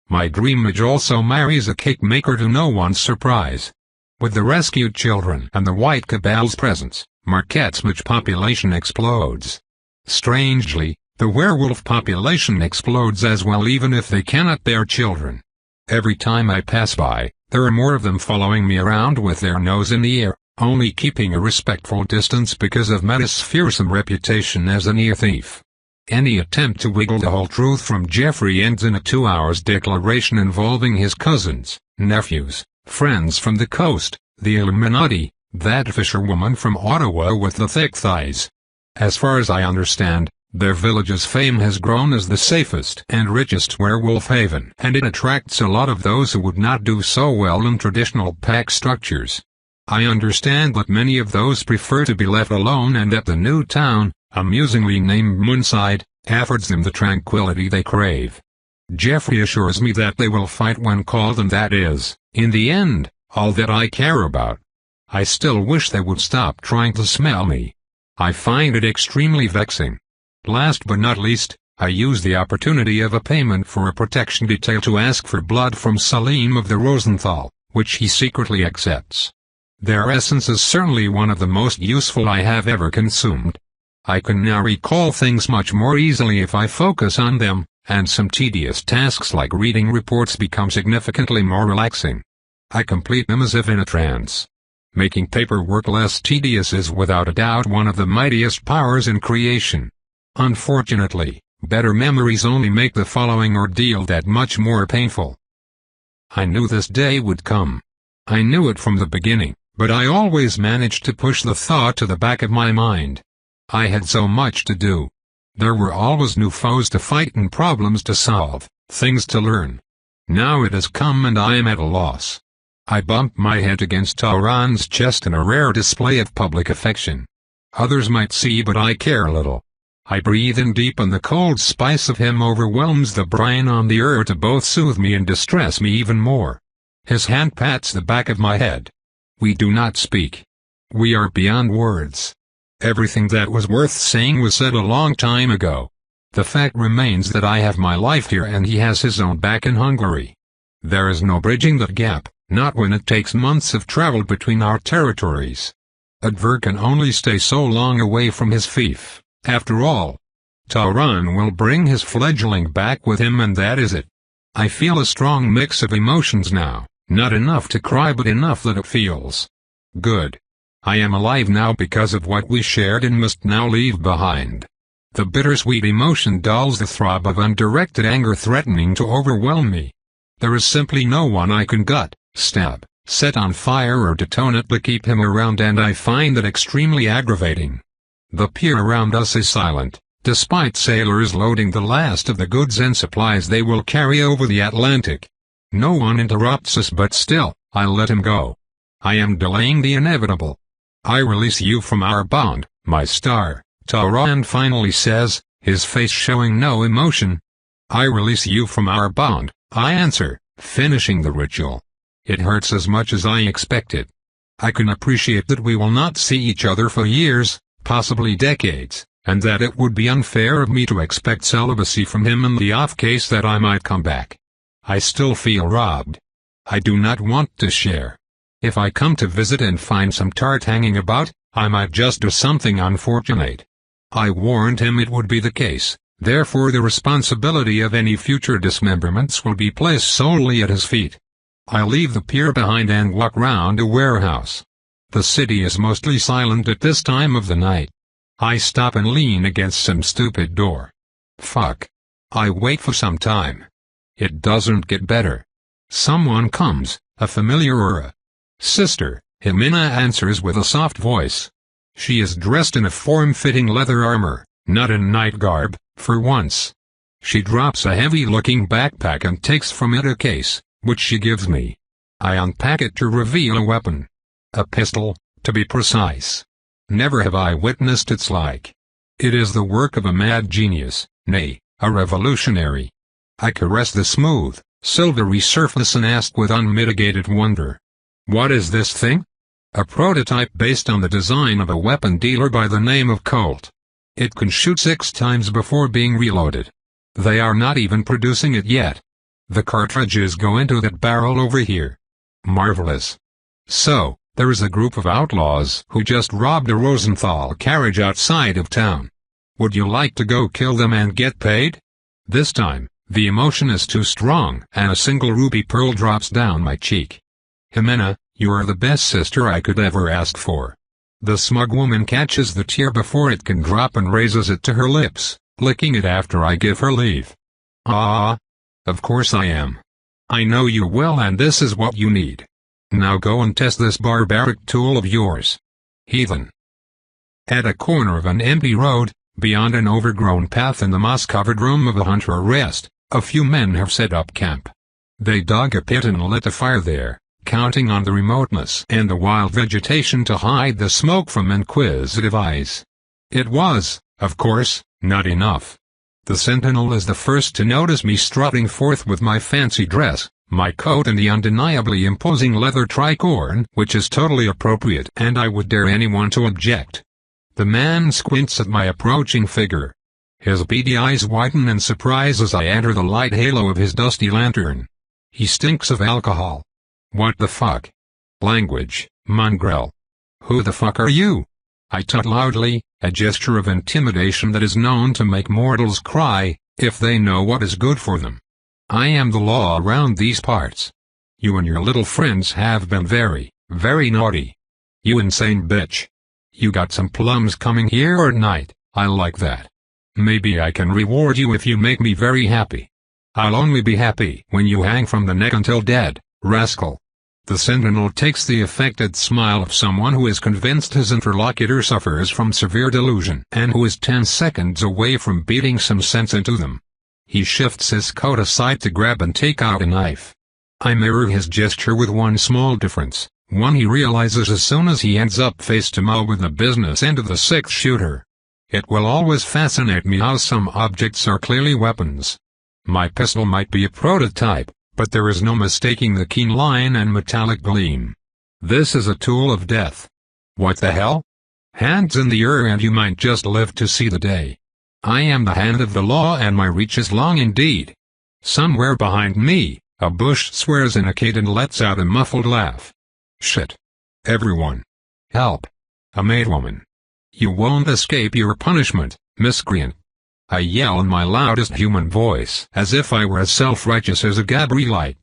My dreamage also marries a cake maker to no one's surprise. With the rescued children and the white cabal's presence, Marquette's much population explodes. Strangely, the werewolf population explodes as well even if they cannot bear children. Every time I pass by, there are more of them following me around with their nose in the air, only keeping a respectful distance because of Metis' fearsome reputation as an ear thief. Any attempt to wiggle the whole truth from Jeffrey ends in a 2-hour declaration involving his cousins, nephews, friends from the coast, the Illuminati, that fisherwoman from Ottawa with the thick thighs. As far as I understand, their village's fame has grown as the safest and richest werewolf haven, and it attracts a lot of those who would not do so well in traditional pack structures. I understand that many of those prefer to be left alone and that the new town, amusingly named Moonside, affords them the tranquility they crave. Jeffrey assures me that they will fight when called, and that is, in the end, all that I care about. I still wish they would stop trying to smell me. I find it extremely vexing. Last but not least, I use the opportunity of a payment for a protection detail to ask for blood from Salim of the Rosenthal, which he secretly accepts. Their essence is certainly one of the most useful I have ever consumed. I can now recall things much more easily if I focus on them, and some tedious tasks like reading reports become significantly more relaxing. I complete them as if in a trance. Making paperwork less tedious is without a doubt one of the mightiest powers in creation. Unfortunately, better memories only make the following ordeal that much more painful. I knew this day would come. I knew it from the beginning, but I always managed to push the thought to the back of my mind. I had so much to do. There were always new foes to fight and problems to solve, things to learn. Now it has come and I am at a loss. I bump my head against Tauron's chest in a rare display of public affection. Others might see, but I care little. I breathe in deep and the cold spice of him overwhelms the brine on the earth to both soothe me and distress me even more. His hand pats the back of my head. We do not speak. We are beyond words. Everything that was worth saying was said a long time ago. The fact remains that I have my life here and he has his own back in Hungary. There is no bridging that gap, not when it takes months of travel between our territories. Adver can only stay so long away from his fief. After all, Tauron will bring his fledgling back with him, and that is it. I feel a strong mix of emotions now, not enough to cry but enough that it feels good. I am alive now because of what we shared and must now leave behind. The bittersweet emotion dulls the throb of undirected anger threatening to overwhelm me. There is simply no one I can gut, stab, set on fire or detonate to keep him around, and I find that extremely aggravating. The pier around us is silent, despite sailors loading the last of the goods and supplies they will carry over the Atlantic. No one interrupts us, but still, I let him go. I am delaying the inevitable. I release you from our bond, my star, Tauron finally says, his face showing no emotion. I release you from our bond, I answer, finishing the ritual. It hurts as much as I expected. I can appreciate that we will not see each other for years, possibly decades, and that it would be unfair of me to expect celibacy from him in the off case that I might come back. I still feel robbed. I do not want to share. If I come to visit and find some tart hanging about, I might just do something unfortunate. I warned him it would be the case, therefore the responsibility of any future dismemberments will be placed solely at his feet. I leave the pier behind and walk round a warehouse. The city is mostly silent at this time of the night. I stop and lean against some stupid door. Fuck. I wait for some time. It doesn't get better. Someone comes, a familiar aura. Sister, Jimena answers with a soft voice. She is dressed in a form-fitting leather armor, not in night garb, for once. She drops a heavy-looking backpack and takes from it a case, which she gives me. I unpack it to reveal a weapon. A pistol, to be precise. Never have I witnessed its like. It is the work of a mad genius, nay, a revolutionary. I caressed the smooth, silvery surface and asked with unmitigated wonder, "What is this thing?" "A prototype based on the design of a weapon dealer by the name of Colt. It can shoot 6 times before being reloaded. They are not even producing it yet. The cartridges go into that barrel over here." Marvelous. So, there is a group of outlaws who just robbed a Rosenthal carriage outside of town. Would you like to go kill them and get paid? This time, the emotion is too strong and a single ruby pearl drops down my cheek. "Jimena, you are the best sister I could ever ask for." The smug woman catches the tear before it can drop and raises it to her lips, licking it after I give her leave. "Ah, of course I am. I know you well and this is what you need. Now go and test this barbaric tool of yours. Heathen." At a corner of an empty road, beyond an overgrown path in the moss-covered room of a hunter rest, a few men have set up camp. They dug a pit and lit a fire there, counting on the remoteness and the wild vegetation to hide the smoke from inquisitive eyes. It was, of course, not enough. The sentinel is the first to notice me strutting forth with my fancy dress, my coat and the undeniably imposing leather tricorn, which is totally appropriate and I would dare anyone to object. The man squints at my approaching figure. His beady eyes widen in surprise as I enter the light halo of his dusty lantern. He stinks of alcohol. "What the fuck? Language, mongrel. Who the fuck are you?" I tut loudly, a gesture of intimidation that is known to make mortals cry, if they know what is good for them. "I am the law around these parts. You and your little friends have been very, very naughty. You insane bitch. You got some plums coming here at night, I like that. Maybe I can reward you if you make me very happy. I'll only be happy when you hang from the neck until dead, rascal." The sentinel takes the affected smile of someone who is convinced his interlocutor suffers from severe delusion and who is 10 seconds away from beating some sense into them. He shifts his coat aside to grab and take out a knife. I mirror his gesture with one small difference, one he realizes as soon as he ends up face to face with the business end of the 6-shooter. It will always fascinate me how some objects are clearly weapons. My pistol might be a prototype, but there is no mistaking the keen line and metallic gleam. This is a tool of death. What the hell? Hands in the air and you might just live to see the day. I am the hand of the law and my reach is long indeed. Somewhere behind me, a bush swears in a cadence and lets out a muffled laugh. Shit. Everyone. Help. A maidwoman. You won't escape your punishment, miscreant. I yell in my loudest human voice as if I were as self-righteous as a Gabrielite.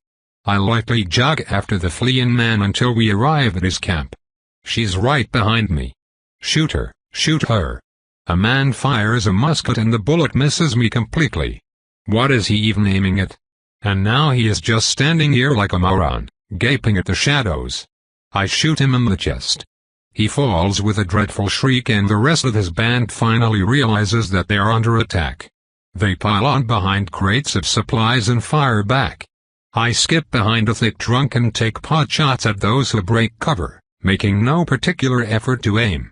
I lightly jog after the fleeing man until we arrive at his camp. She's right behind me. Shoot her, shoot her. A man fires a musket and the bullet misses me completely. What is he even aiming at? And now he is just standing here like a moron, gaping at the shadows. I shoot him in the chest. He falls with a dreadful shriek and the rest of his band finally realizes that they are under attack. They pile on behind crates of supplies and fire back. I skip behind a thick trunk and take pot shots at those who break cover, making no particular effort to aim.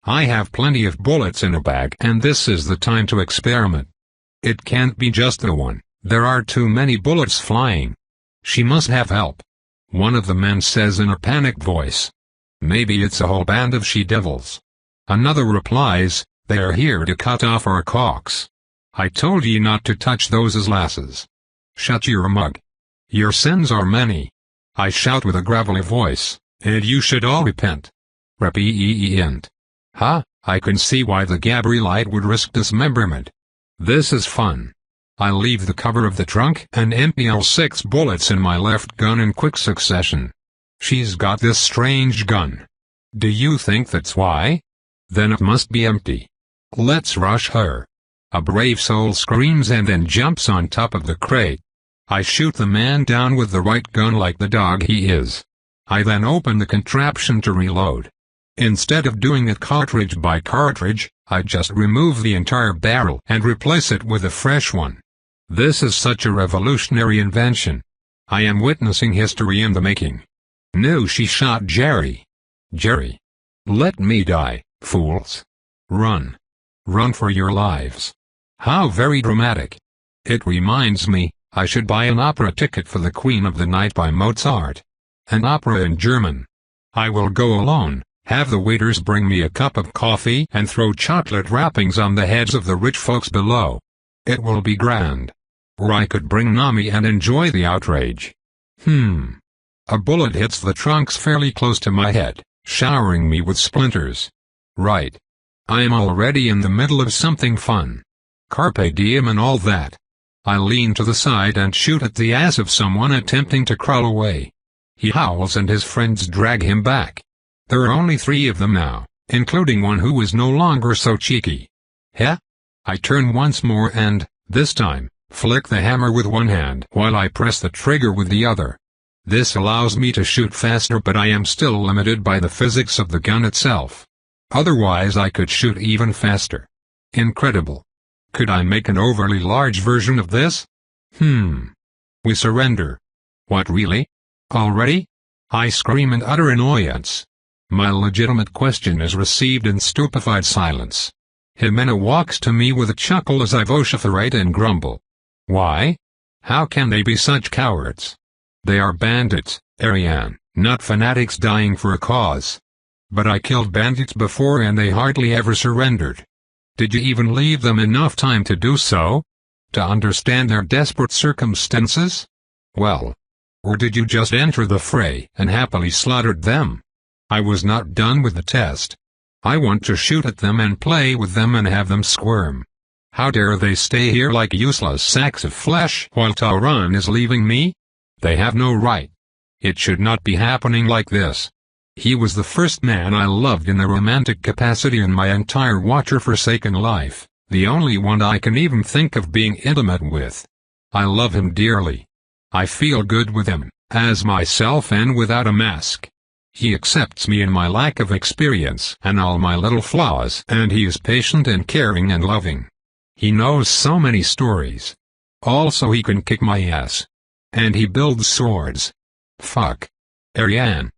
I have plenty of bullets in a bag and this is the time to experiment. It can't be just the one, there are too many bullets flying. She must have help. One of the men says in a panicked voice. Maybe it's a whole band of she-devils. Another replies, they are here to cut off our cocks. I told ye not to touch those lasses. Shut your mug. Your sins are many. I shout with a gravelly voice, and you should all repent. Repent. Ha, I can see why the Gabrielite would risk dismemberment. This is fun. I leave the cover of the trunk and empty all 6 bullets in my left gun in quick succession. She's got this strange gun. Do you think that's why? Then it must be empty. Let's rush her. A brave soul screams and then jumps on top of the crate. I shoot the man down with the right gun like the dog he is. I then open the contraption to reload. Instead of doing it cartridge by cartridge, I just remove the entire barrel and replace it with a fresh one. This is such a revolutionary invention. I am witnessing history in the making. No, she shot Jerry. Jerry. Let me die, Fools! Run! Run for your lives! How very dramatic! It reminds me, I should buy an opera ticket for The Queen of the Night by Mozart. An opera in German. I will go alone, have the waiters bring me a cup of coffee and throw chocolate wrappings on the heads of the rich folks below. It will be grand. Or I could bring Nami and enjoy the outrage. A bullet hits the trunks fairly close to my head, showering me with splinters. Right. I am already in the middle of something fun. Carpe diem and all that. I lean to the side and shoot at the ass of someone attempting to crawl away. He howls and his friends drag him back. There are only 3 of them now, including one who is no longer so cheeky. Heh? I turn once more and, this time, flick the hammer with one hand while I press the trigger with the other. This allows me to shoot faster, but I am still limited by the physics of the gun itself. Otherwise I could shoot even faster. Incredible. Could I make an overly large version of this? We surrender. What, really? Already? I scream and utter annoyance. My legitimate question is received in stupefied silence. Jimena walks to me with a chuckle as I vociferate and grumble. Why? How can they be such cowards? They are bandits, Ariane, not fanatics dying for a cause. But I killed bandits before and they hardly ever surrendered. Did you even leave them enough time to do so? To understand their desperate circumstances? Well. Or did you just enter the fray and happily slaughtered them? I was not done with the test. I want to shoot at them and play with them and have them squirm. How dare they stay here like useless sacks of flesh while Tauran is leaving me? They have no right. It should not be happening like this. He was the first man I loved in a romantic capacity in my entire Watcher-forsaken life, the only one I can even think of being intimate with. I love him dearly. I feel good with him, as myself and without a mask. He accepts me in my lack of experience and all my little flaws, and he is patient and caring and loving. He knows so many stories. Also he can kick my ass. And he builds swords. Fuck. Ariane.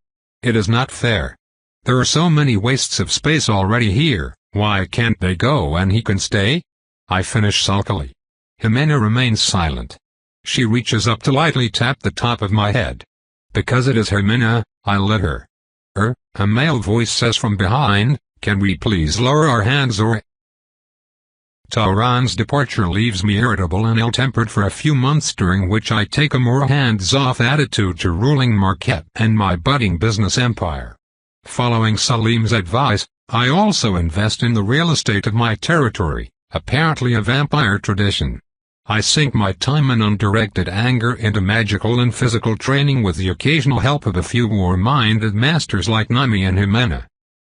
It is not fair. There are so many wastes of space already here, why can't they go and he can stay? I finish sulkily. Jimena remains silent. She reaches up to lightly tap the top of my head. Because it is Jimena, I let her. A male voice says from behind, can we please lower our hands or... Tauran's departure leaves me irritable and ill-tempered for a few months, during which I take a more hands-off attitude to ruling Marquette and my budding business empire. Following Salim's advice, I also invest in the real estate of my territory, apparently a vampire tradition. I sink my time and undirected anger into magical and physical training with the occasional help of a few war-minded masters like Nami and Jimena.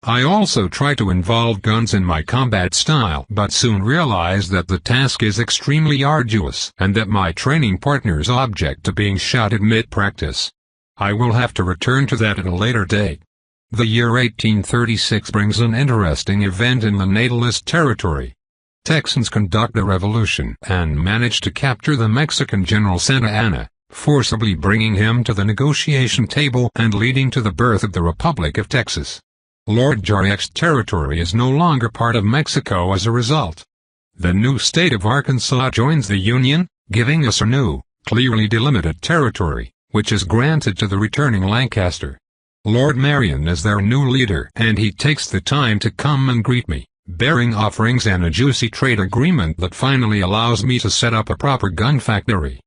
I also try to involve guns in my combat style, but soon realize that the task is extremely arduous and that my training partners object to being shot at mid-practice. I will have to return to that at a later date. The year 1836 brings an interesting event in the natalist territory. Texans conduct a revolution and manage to capture the Mexican General Santa Anna, forcibly bringing him to the negotiation table and leading to the birth of the Republic of Texas. Lord Jarrick's territory is no longer part of Mexico as a result. The new state of Arkansas joins the Union, giving us a new, clearly delimited territory, which is granted to the returning Lancaster. Lord Marion is their new leader, and he takes the time to come and greet me, bearing offerings and a juicy trade agreement that finally allows me to set up a proper gun factory.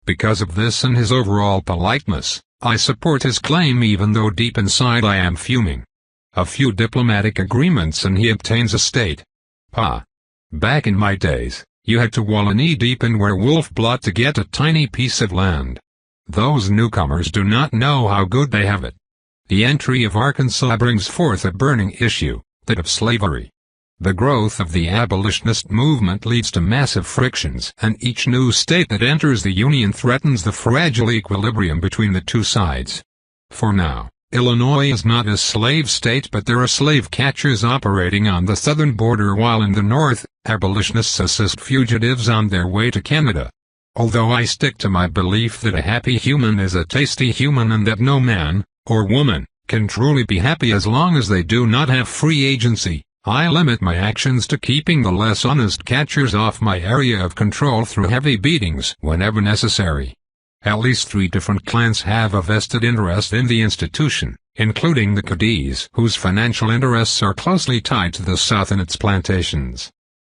Because of this and his overall politeness, I support his claim even though deep inside I am fuming. A few diplomatic agreements and he obtains a state. Back in my days, you had to wallow knee-deep in werewolf blood to get a tiny piece of land. Those newcomers do not know how good they have it. The entry of Arkansas brings forth a burning issue, that of slavery. The growth of the abolitionist movement leads to massive frictions, and each new state that enters the Union threatens the fragile equilibrium between the two sides. For now, Illinois is not a slave state, but there are slave catchers operating on the southern border, while in the north, abolitionists assist fugitives on their way to Canada. Although I stick to my belief that a happy human is a tasty human and that no man, or woman, can truly be happy as long as they do not have free agency, I limit my actions to keeping the less honest catchers off my area of control through heavy beatings whenever necessary. At least 3 different clans have a vested interest in the institution, including the Cadiz, whose financial interests are closely tied to the South and its plantations.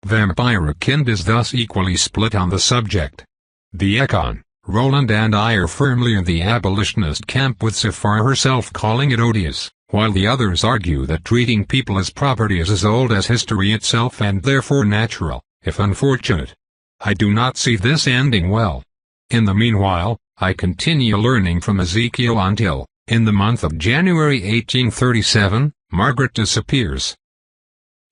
Vampirikind is thus equally split on the subject. The Ekon, Roland and I are firmly in the abolitionist camp, with Safar herself calling it odious, while the others argue that treating people as property is as old as history itself and therefore natural, if unfortunate. I do not see this ending well. In the meanwhile, I continue learning from Ezekiel until, in the month of January 1837, Margaret disappears.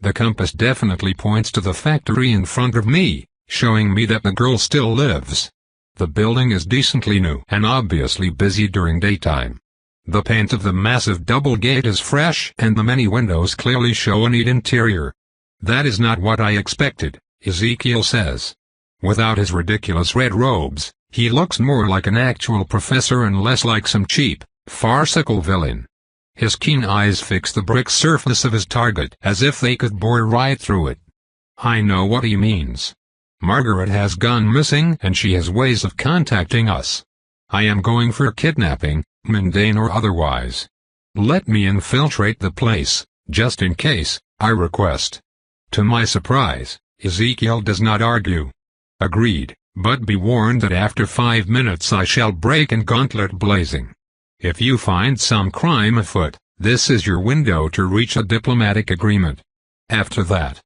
The compass definitely points to the factory in front of me, showing me that the girl still lives. The building is decently new and obviously busy during daytime. The paint of the massive double gate is fresh and the many windows clearly show a neat interior. That is not what I expected, Ezekiel says. Without his ridiculous red robes, he looks more like an actual professor and less like some cheap, farcical villain. His keen eyes fix the brick surface of his target as if they could bore right through it. I know what he means. Margaret has gone missing and she has ways of contacting us. I am going for kidnapping, mundane or otherwise. Let me infiltrate the place, just in case, I request. To my surprise, Ezekiel does not argue. Agreed, but be warned that after 5 minutes I shall break in gauntlet blazing. If you find some crime afoot, this is your window to reach a diplomatic agreement. After that,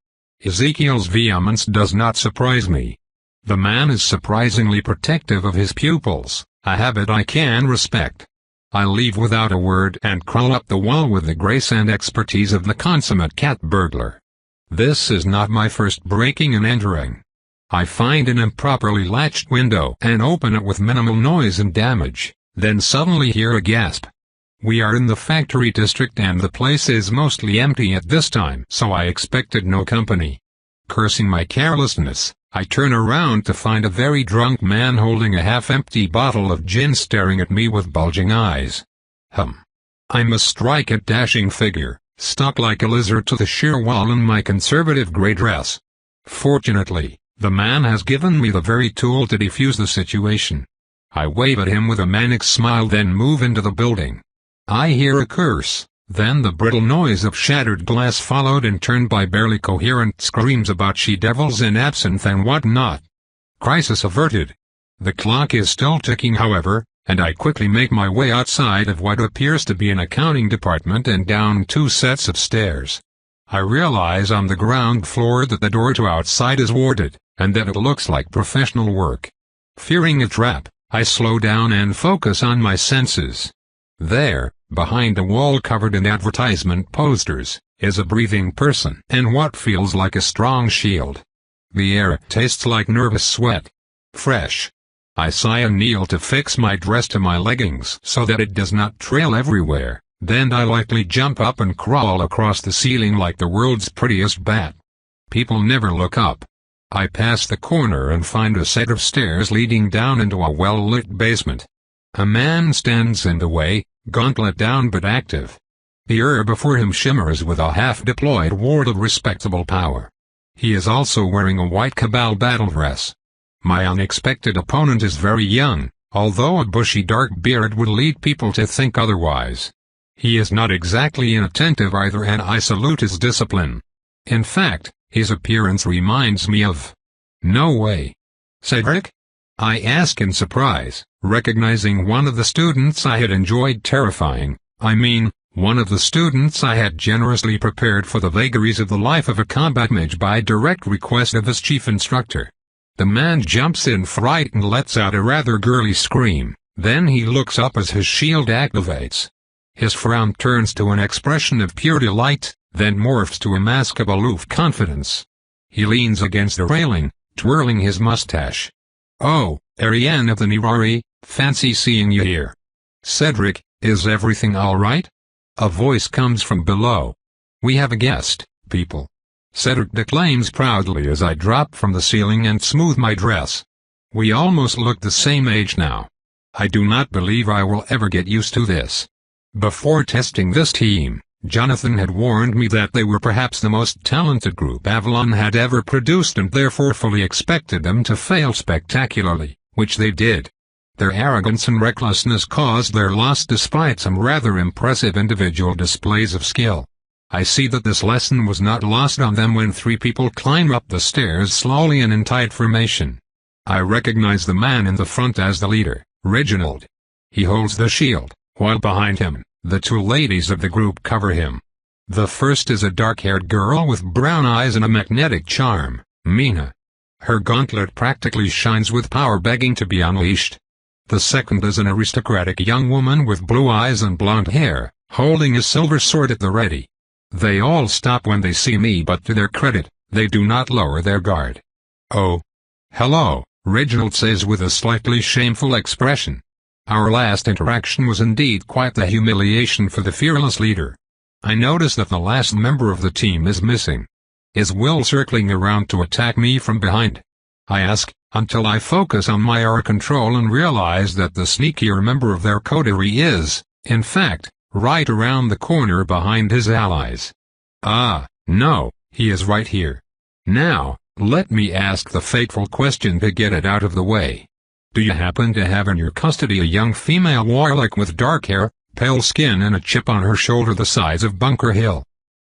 Ezekiel's vehemence does not surprise me. The man is surprisingly protective of his pupils, a habit I can respect. I leave without a word and crawl up the wall with the grace and expertise of the consummate cat burglar. This is not my first breaking and entering. I find an improperly latched window and open it with minimal noise and damage, then suddenly hear a gasp. We are in the factory district and the place is mostly empty at this time, so I expected no company. Cursing my carelessness, I turn around to find a very drunk man holding a half-empty bottle of gin staring at me with bulging eyes. I'm a strike-at dashing figure, stuck like a lizard to the sheer wall in my conservative grey dress. Fortunately, the man has given me the very tool to defuse the situation. I wave at him with a manic smile, then move into the building. I hear a curse, then the brittle noise of shattered glass followed in turn by barely coherent screams about she-devils and absinthe and what-not. Crisis averted. The clock is still ticking, however, and I quickly make my way outside of what appears to be an accounting department and down 2 sets of stairs. I realize on the ground floor that the door to outside is warded, and that it looks like professional work. Fearing a trap, I slow down and focus on my senses. There, behind a wall covered in advertisement posters, is a breathing person and what feels like a strong shield. The air tastes like nervous sweat. Fresh. I sigh and kneel to fix my dress to my leggings so that it does not trail everywhere, then I lightly jump up and crawl across the ceiling like the world's prettiest bat. People never look up. I pass the corner and find a set of stairs leading down into a well-lit basement. A man stands in the way, gauntlet down but active. The air before him shimmers with a half-deployed ward of respectable power. He is also wearing a white cabal battle dress. My unexpected opponent is very young, although a bushy dark beard would lead people to think otherwise. He is not exactly inattentive either, and I salute his discipline. In fact, his appearance reminds me of... No way. Cedric? I ask in surprise, recognizing one of the students I had enjoyed terrifying. One of the students I had generously prepared for the vagaries of the life of a combat mage by direct request of his chief instructor. The man jumps in fright and lets out a rather girly scream, then he looks up as his shield activates. His frown turns to an expression of pure delight, then morphs to a mask of aloof confidence. He leans against the railing, twirling his mustache. "Oh, Ariane of the Nirari, fancy seeing you here. Cedric, is everything all right?" A voice comes from below. "We have a guest, people," Cedric declaims proudly as I drop from the ceiling and smooth my dress. We almost look the same age now. I do not believe I will ever get used to this. Before testing this team, Jonathan had warned me that they were perhaps the most talented group Avalon had ever produced and therefore fully expected them to fail spectacularly, which they did. Their arrogance and recklessness caused their loss despite some rather impressive individual displays of skill. I see that this lesson was not lost on them when 3 people climb up the stairs slowly and in tight formation. I recognize the man in the front as the leader, Reginald. He holds the shield, while behind him, the 2 ladies of the group cover him. The first is a dark-haired girl with brown eyes and a magnetic charm, Mina. Her gauntlet practically shines with power begging to be unleashed. The second is an aristocratic young woman with blue eyes and blonde hair, holding a silver sword at the ready. They all stop when they see me, but to their credit, they do not lower their guard. "Oh. Hello," Reginald says with a slightly shameful expression. Our last interaction was indeed quite the humiliation for the fearless leader. I notice that the last member of the team is missing. Is Will circling around to attack me from behind? I ask, until I focus on my aura control and realize that the sneakier member of their coterie is, in fact, right around the corner behind his allies. Ah, no, he is right here. Now, let me ask the fateful question to get it out of the way. Do you happen to have in your custody a young female warlock with dark hair, pale skin and a chip on her shoulder the size of Bunker Hill?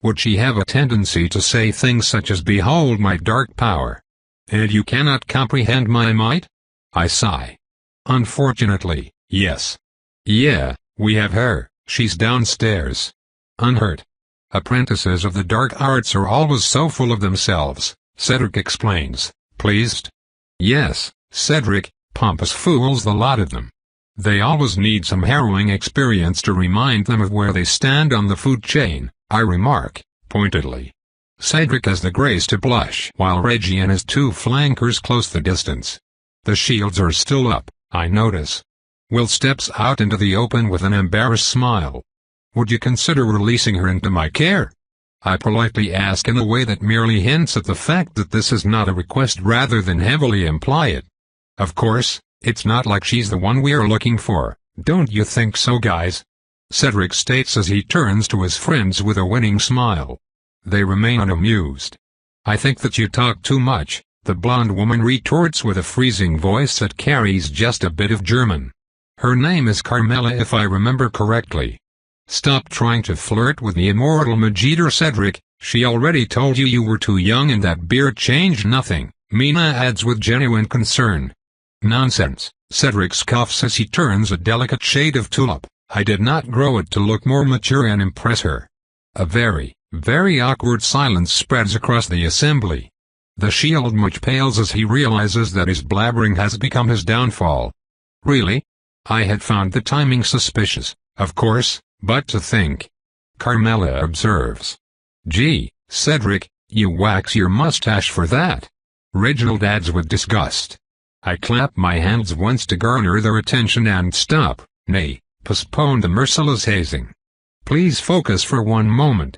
Would she have a tendency to say things such as "Behold my dark power"? And you cannot comprehend my might? I sigh. Unfortunately, yes. Yeah, we have her. She's downstairs. Unhurt. Apprentices of the dark arts are always so full of themselves, Cedric explains, pleased. Yes, Cedric, pompous fools the lot of them. They always need some harrowing experience to remind them of where they stand on the food chain, I remark, pointedly. Cedric has the grace to blush while Reggie and his 2 flankers close the distance. The shields are still up, I notice. Will steps out into the open with an embarrassed smile. Would you consider releasing her into my care? I politely ask in a way that merely hints at the fact that this is not a request rather than heavily imply it. Of course, it's not like she's the one we're looking for, don't you think so, guys? Cedric states as he turns to his friends with a winning smile. They remain unamused. I think that you talk too much, the blonde woman retorts with a freezing voice that carries just a bit of German. Her name is Carmela if I remember correctly. Stop trying to flirt with the immortal Majidor, Cedric, she already told you you were too young and that beard changed nothing, Mina adds with genuine concern. Nonsense, Cedric scoffs as he turns a delicate shade of tulip. I did not grow it to look more mature and impress her. A very, very awkward silence spreads across the assembly. The shield much pales as he realizes that his blabbering has become his downfall. Really? I had found the timing suspicious, of course, but to think. Carmela observes. Gee, Cedric, you wax your mustache for that. Reginald adds with disgust. I clap my hands once to garner their attention and stop, nay, postpone the merciless hazing. Please focus for one moment.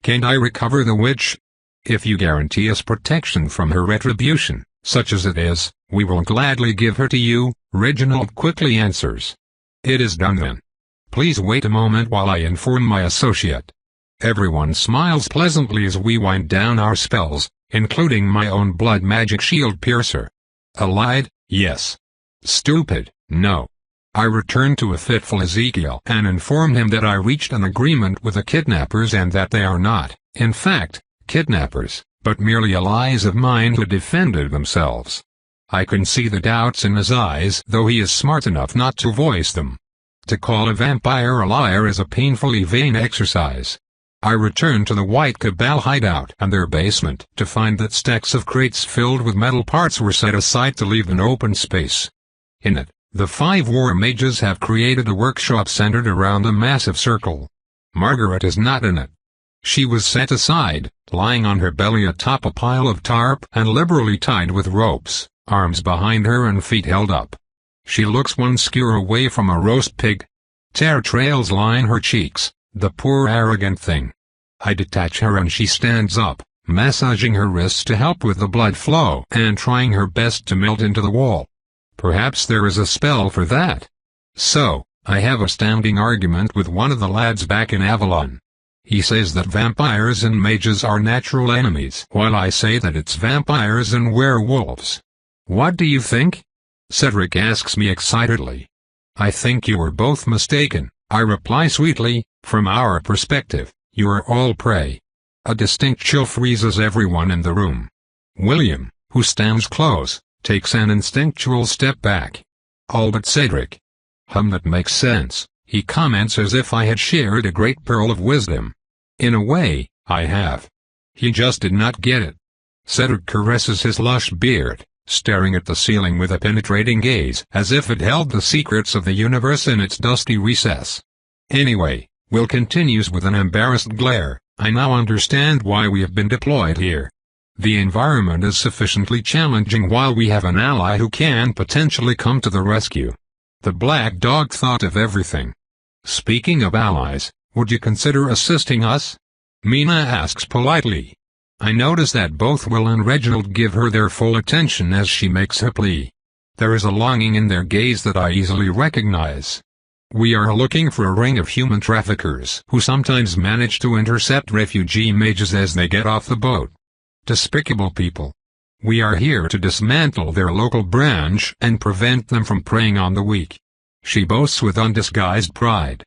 Can't I recover the witch? If you guarantee us protection from her retribution, such as it is, we will gladly give her to you, Reginald quickly answers. It is done then. Please wait a moment while I inform my associate. Everyone smiles pleasantly as we wind down our spells, including my own blood magic shield piercer. Allied, yes. Stupid, no. I return to a fitful Ezekiel and inform him that I reached an agreement with the kidnappers and that they are not, in fact, kidnappers, but merely allies of mine who defended themselves. I can see the doubts in his eyes, though he is smart enough not to voice them. To call a vampire a liar is a painfully vain exercise. I return to the White Cabal hideout and their basement to find that stacks of crates filled with metal parts were set aside to leave an open space. In it, the 5 war mages have created a workshop centered around a massive circle. Margaret is not in it. She was set aside, lying on her belly atop a pile of tarp and liberally tied with ropes, arms behind her and feet held up. She looks one skewer away from a roast pig. Tear trails line her cheeks, the poor arrogant thing. I detach her and she stands up, massaging her wrists to help with the blood flow and trying her best to melt into the wall. Perhaps there is a spell for that. So, I have a standing argument with one of the lads back in Avalon. He says that vampires and mages are natural enemies, while I say that it's vampires and werewolves. What do you think? Cedric asks me excitedly. I think you are both mistaken, I reply sweetly. From our perspective, you are all prey. A distinct chill freezes everyone in the room. William, who stands close, takes an instinctual step back. All but Cedric. That makes sense, he comments as if I had shared a great pearl of wisdom. In a way, I have. He just did not get it. Cedric caresses his lush beard, staring at the ceiling with a penetrating gaze as if it held the secrets of the universe in its dusty recess. Anyway, Will continues with an embarrassed glare, I now understand why we have been deployed here. The environment is sufficiently challenging while we have an ally who can potentially come to the rescue. The black dog thought of everything. Speaking of allies, would you consider assisting us? Mina asks politely. I notice that both Will and Reginald give her their full attention as she makes her plea. There is a longing in their gaze that I easily recognize. We are looking for a ring of human traffickers who sometimes manage to intercept refugee mages as they get off the boat. Despicable people. We are here to dismantle their local branch and prevent them from preying on the weak. She boasts with undisguised pride.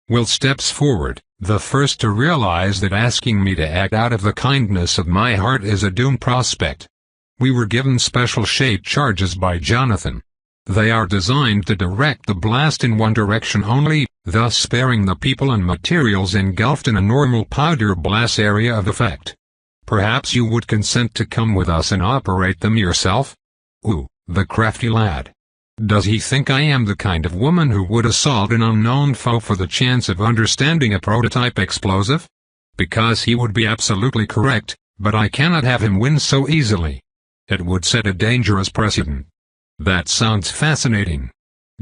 Will steps forward, the first to realize that asking me to act out of the kindness of my heart is a doomed prospect. We were given special shape charges by Jonathan. They are designed to direct the blast in one direction only, thus sparing the people and materials engulfed in a normal powder blast area of effect. Perhaps you would consent to come with us and operate them yourself? Ooh, the crafty lad. Does he think I am the kind of woman who would assault an unknown foe for the chance of understanding a prototype explosive? Because he would be absolutely correct, but I cannot have him win so easily. It would set a dangerous precedent. That sounds fascinating.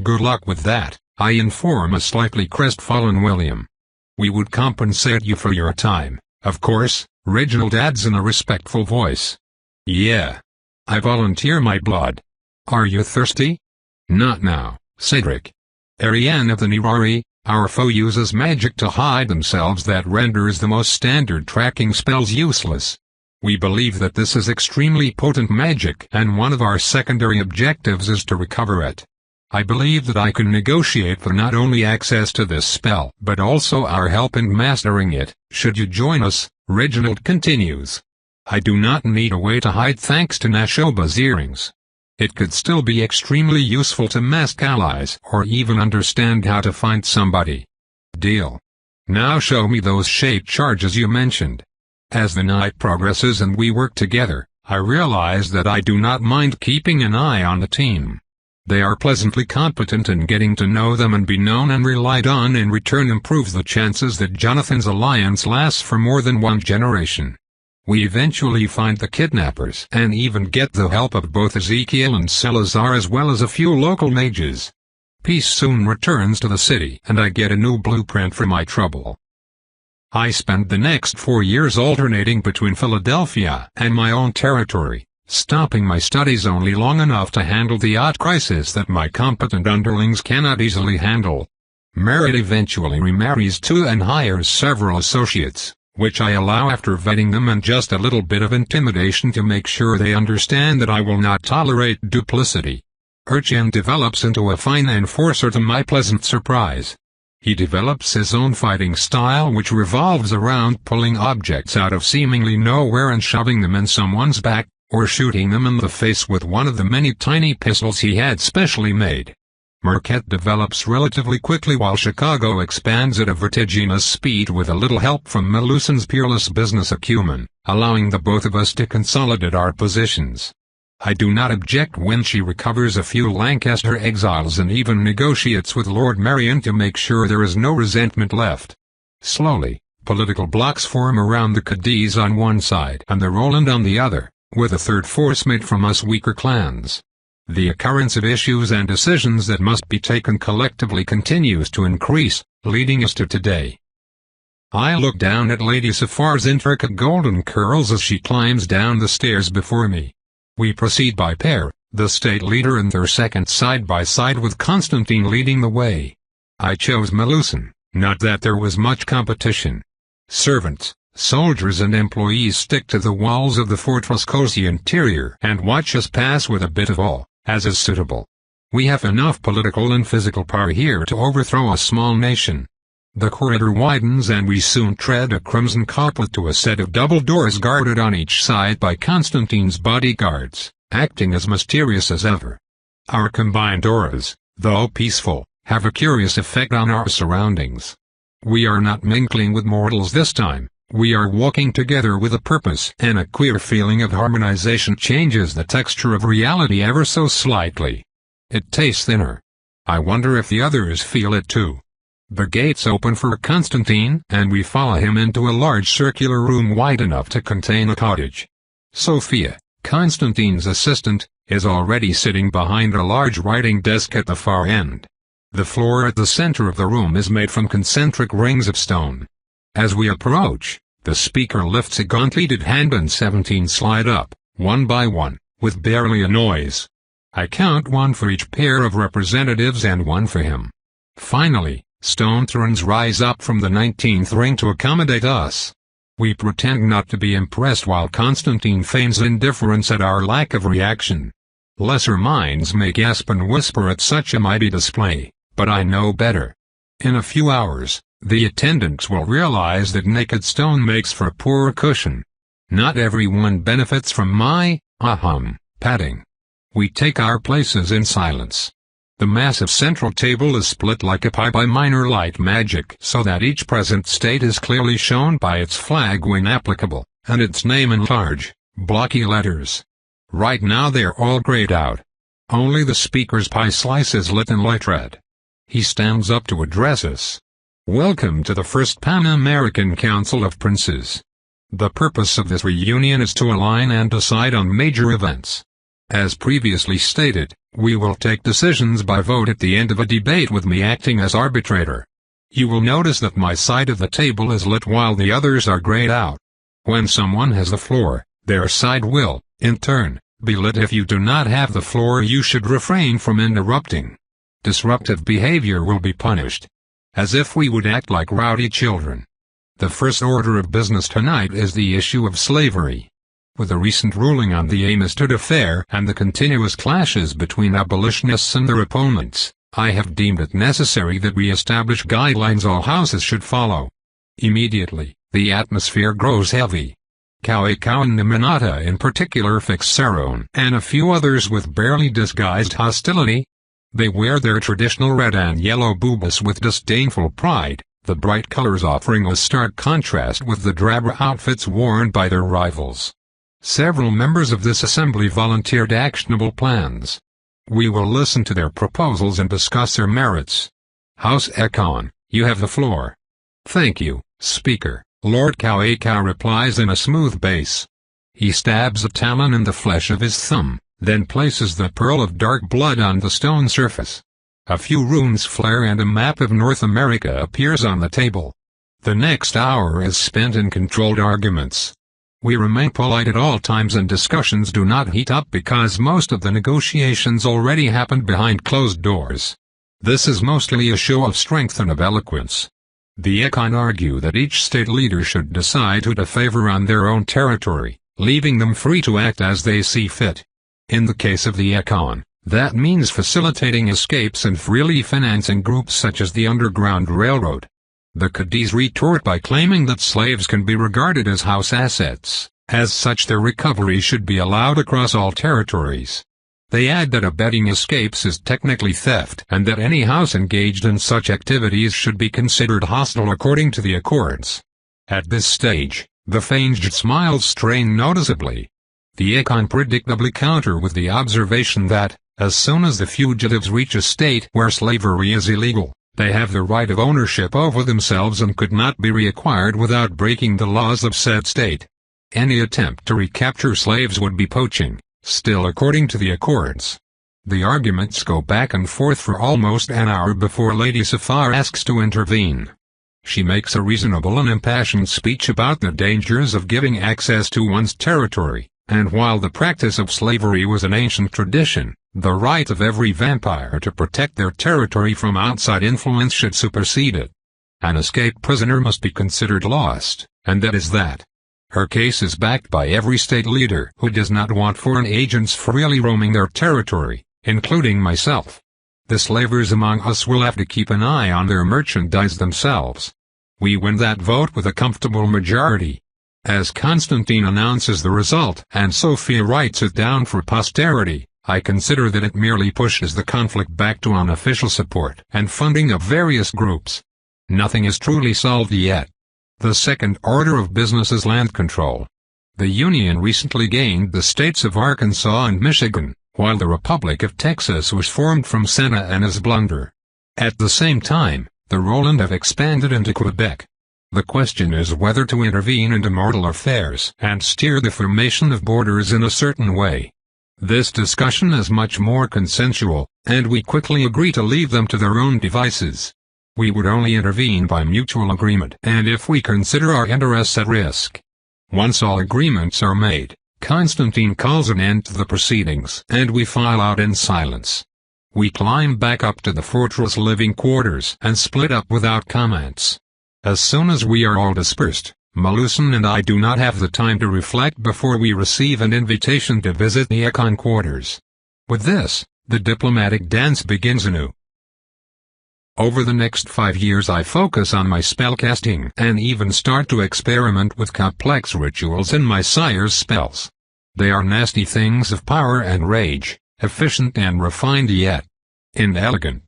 Good luck with that, I inform a slightly crestfallen William. We would compensate you for your time, of course, Reginald adds in a respectful voice. Yeah. I volunteer my blood. Are you thirsty? Not now, Cedric. Ariane of the Nirari, our foe uses magic to hide themselves that renders the most standard tracking spells useless. We believe that this is extremely potent magic and one of our secondary objectives is to recover it. I believe that I can negotiate for not only access to this spell but also our help in mastering it, should you join us, Reginald continues. I do not need a way to hide thanks to Nashoba's earrings. It could still be extremely useful to mask allies or even understand how to find somebody. Deal. Now show me those shape charges you mentioned. As the night progresses and we work together, I realize that I do not mind keeping an eye on the team. They are pleasantly competent and getting to know them and be known and relied on in return improves the chances that Jonathan's alliance lasts for more than one generation. We eventually find the kidnappers and even get the help of both Ezekiel and Salazar as well as a few local mages. Peace soon returns to the city and I get a new blueprint for my trouble. I spend the next 4 years alternating between Philadelphia and my own territory, stopping my studies only long enough to handle the odd crisis that my competent underlings cannot easily handle. Merritt eventually remarries too and hires several associates, which I allow after vetting them and just a little bit of intimidation to make sure they understand that I will not tolerate duplicity. Urchin develops into a fine enforcer to my pleasant surprise. He develops his own fighting style which revolves around pulling objects out of seemingly nowhere and shoving them in someone's back, or shooting them in the face with one of the many tiny pistols he had specially made. Marquette develops relatively quickly while Chicago expands at a vertiginous speed with a little help from Meluson's peerless business acumen, allowing the both of us to consolidate our positions. I do not object when she recovers a few Lancaster exiles and even negotiates with Lord Marion to make sure there is no resentment left. Slowly, political blocs form around the Cadiz on one side and the Roland on the other, with a third force made from us weaker clans. The occurrence of issues and decisions that must be taken collectively continues to increase, leading us to today. I look down at Lady Safar's intricate golden curls as she climbs down the stairs before me. We proceed by pair, the state leader and their second side by side with Constantine leading the way. I chose Meluson, Not that there was much competition. Servants, soldiers and employees stick to the walls of the fortress' cozy interior and watch us pass with a bit of awe, as is suitable. We have enough political and physical power here to overthrow a small nation. The corridor widens and we soon tread a crimson carpet to a set of double doors guarded on each side by Constantine's bodyguards, acting as mysterious as ever. Our combined auras, though peaceful, have a curious effect on our surroundings. We are not mingling with mortals this time, we are walking together with a purpose, and a queer feeling of harmonization changes the texture of reality ever so slightly. It tastes thinner. I wonder if the others feel it too. The gates open for Constantine, and we follow him into a large circular room wide enough to contain a cottage. Sophia, Constantine's assistant, is already sitting behind a large writing desk at the far end. The floor at the center of the room is made from concentric rings of stone. As we approach, the speaker lifts a gauntleted hand and 17 slide up, one by one, with barely a noise. I count one for each pair of representatives and one for him. Finally, stone thrones rise up from the 19th ring to accommodate us. We pretend not to be impressed while Constantine feigns indifference at our lack of reaction. Lesser minds may gasp and whisper at such a mighty display, but I know better. In a few hours, the attendants will realize that naked stone makes for a poor cushion. Not everyone benefits from my, patting. We take our places in silence. The massive central table is split like a pie by minor light magic so that each present state is clearly shown by its flag when applicable, and its name in large, blocky letters. Right now they're all grayed out. Only the speaker's pie slice is lit in light red. He stands up to address us. Welcome to the first Pan-American Council of Princes. The purpose of this reunion is to align and decide on major events. As previously stated, we will take decisions by vote at the end of a debate with me acting as arbitrator. You will notice that my side of the table is lit while the others are grayed out. When someone has the floor, their side will, in turn, be lit. If you do not have the floor, you should refrain from interrupting. Disruptive behavior will be punished. As if we would act like rowdy children. The first order of business tonight is the issue of slavery. With the recent ruling on the Amistad affair and the continuous clashes between abolitionists and their opponents, I have deemed it necessary that we establish guidelines all houses should follow. Immediately, the atmosphere grows heavy. Kauekau and Niminata in particular fix Saron and a few others with barely disguised hostility. They wear their traditional red and yellow bubas with disdainful pride, the bright colors offering a stark contrast with the drab outfits worn by their rivals. Several members of this assembly volunteered actionable plans. We will listen to their proposals and discuss their merits. House Ekon, you have the floor. Thank you, Speaker, Lord Kauekau replies in a smooth bass. He stabs a talon in the flesh of his thumb, then places the pearl of dark blood on the stone surface. A few runes flare and a map of North America appears on the table. The next hour is spent in controlled arguments. We remain polite at all times and discussions do not heat up because most of the negotiations already happened behind closed doors. This is mostly a show of strength and of eloquence. The Ekon argue that each state leader should decide who to favor on their own territory, leaving them free to act as they see fit. In the case of the Ekon, that means facilitating escapes and freely financing groups such as the Underground Railroad. The Cadiz retort by claiming that slaves can be regarded as house assets, as such their recovery should be allowed across all territories. They add that abetting escapes is technically theft and that any house engaged in such activities should be considered hostile according to the accords. At this stage, the fanged smiles strain noticeably. The Ekon predictably counter with the observation that, as soon as the fugitives reach a state where slavery is illegal, they have the right of ownership over themselves and could not be reacquired without breaking the laws of said state. Any attempt to recapture slaves would be poaching, still according to the accords. The arguments go back and forth for almost an hour before Lady Safar asks to intervene. She makes a reasonable and impassioned speech about the dangers of giving access to one's territory, and while the practice of slavery was an ancient tradition, the right of every vampire to protect their territory from outside influence should supersede it. An escaped prisoner must be considered lost, and that is that. Her case is backed by every state leader who does not want foreign agents freely roaming their territory, including myself. The slavers among us will have to keep an eye on their merchandise themselves. We win that vote with a comfortable majority. As Constantine announces the result and Sophia writes it down for posterity, I consider that it merely pushes the conflict back to unofficial support and funding of various groups. Nothing is truly solved yet. The second order of business is land control. The Union recently gained the states of Arkansas and Michigan, while the Republic of Texas was formed from Santa Anna's blunder. At the same time, the Roland have expanded into Quebec. The question is whether to intervene into mortal affairs and steer the formation of borders in a certain way. This discussion is much more consensual, and we quickly agree to leave them to their own devices. We would only intervene by mutual agreement and if we consider our interests at risk. Once all agreements are made, Constantine calls an end to the proceedings and we file out in silence. We climb back up to the fortress living quarters and split up without comments. As soon as we are all dispersed, Melusan and I do not have the time to reflect before we receive an invitation to visit the Econ quarters. With this, the diplomatic dance begins anew. Over the next 5 years I focus on my spellcasting and even start to experiment with complex rituals in my sire's spells. They are nasty things of power and rage, efficient and refined yet inelegant.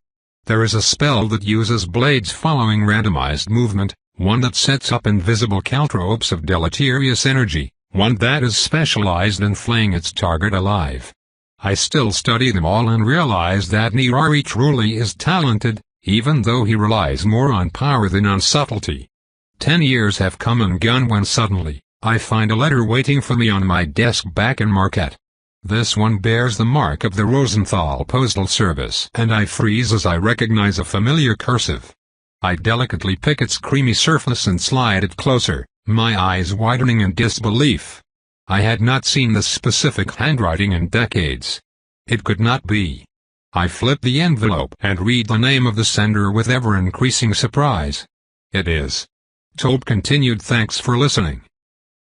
There is a spell that uses blades following randomized movement, one that sets up invisible caltropes of deleterious energy, one that is specialized in flaying its target alive. I still study them all and realize that Nirari truly is talented, even though he relies more on power than on subtlety. 10 years have come and gone when suddenly, I find a letter waiting for me on my desk back in Marquette. This one bears the mark of the Rosenthal Postal Service and I freeze as I recognize a familiar cursive. I delicately pick its creamy surface and slide it closer, my eyes widening in disbelief. I had not seen this specific handwriting in decades. It could not be. I flip the envelope and read the name of the sender with ever-increasing surprise. It is. Tobe continued. Thanks for listening.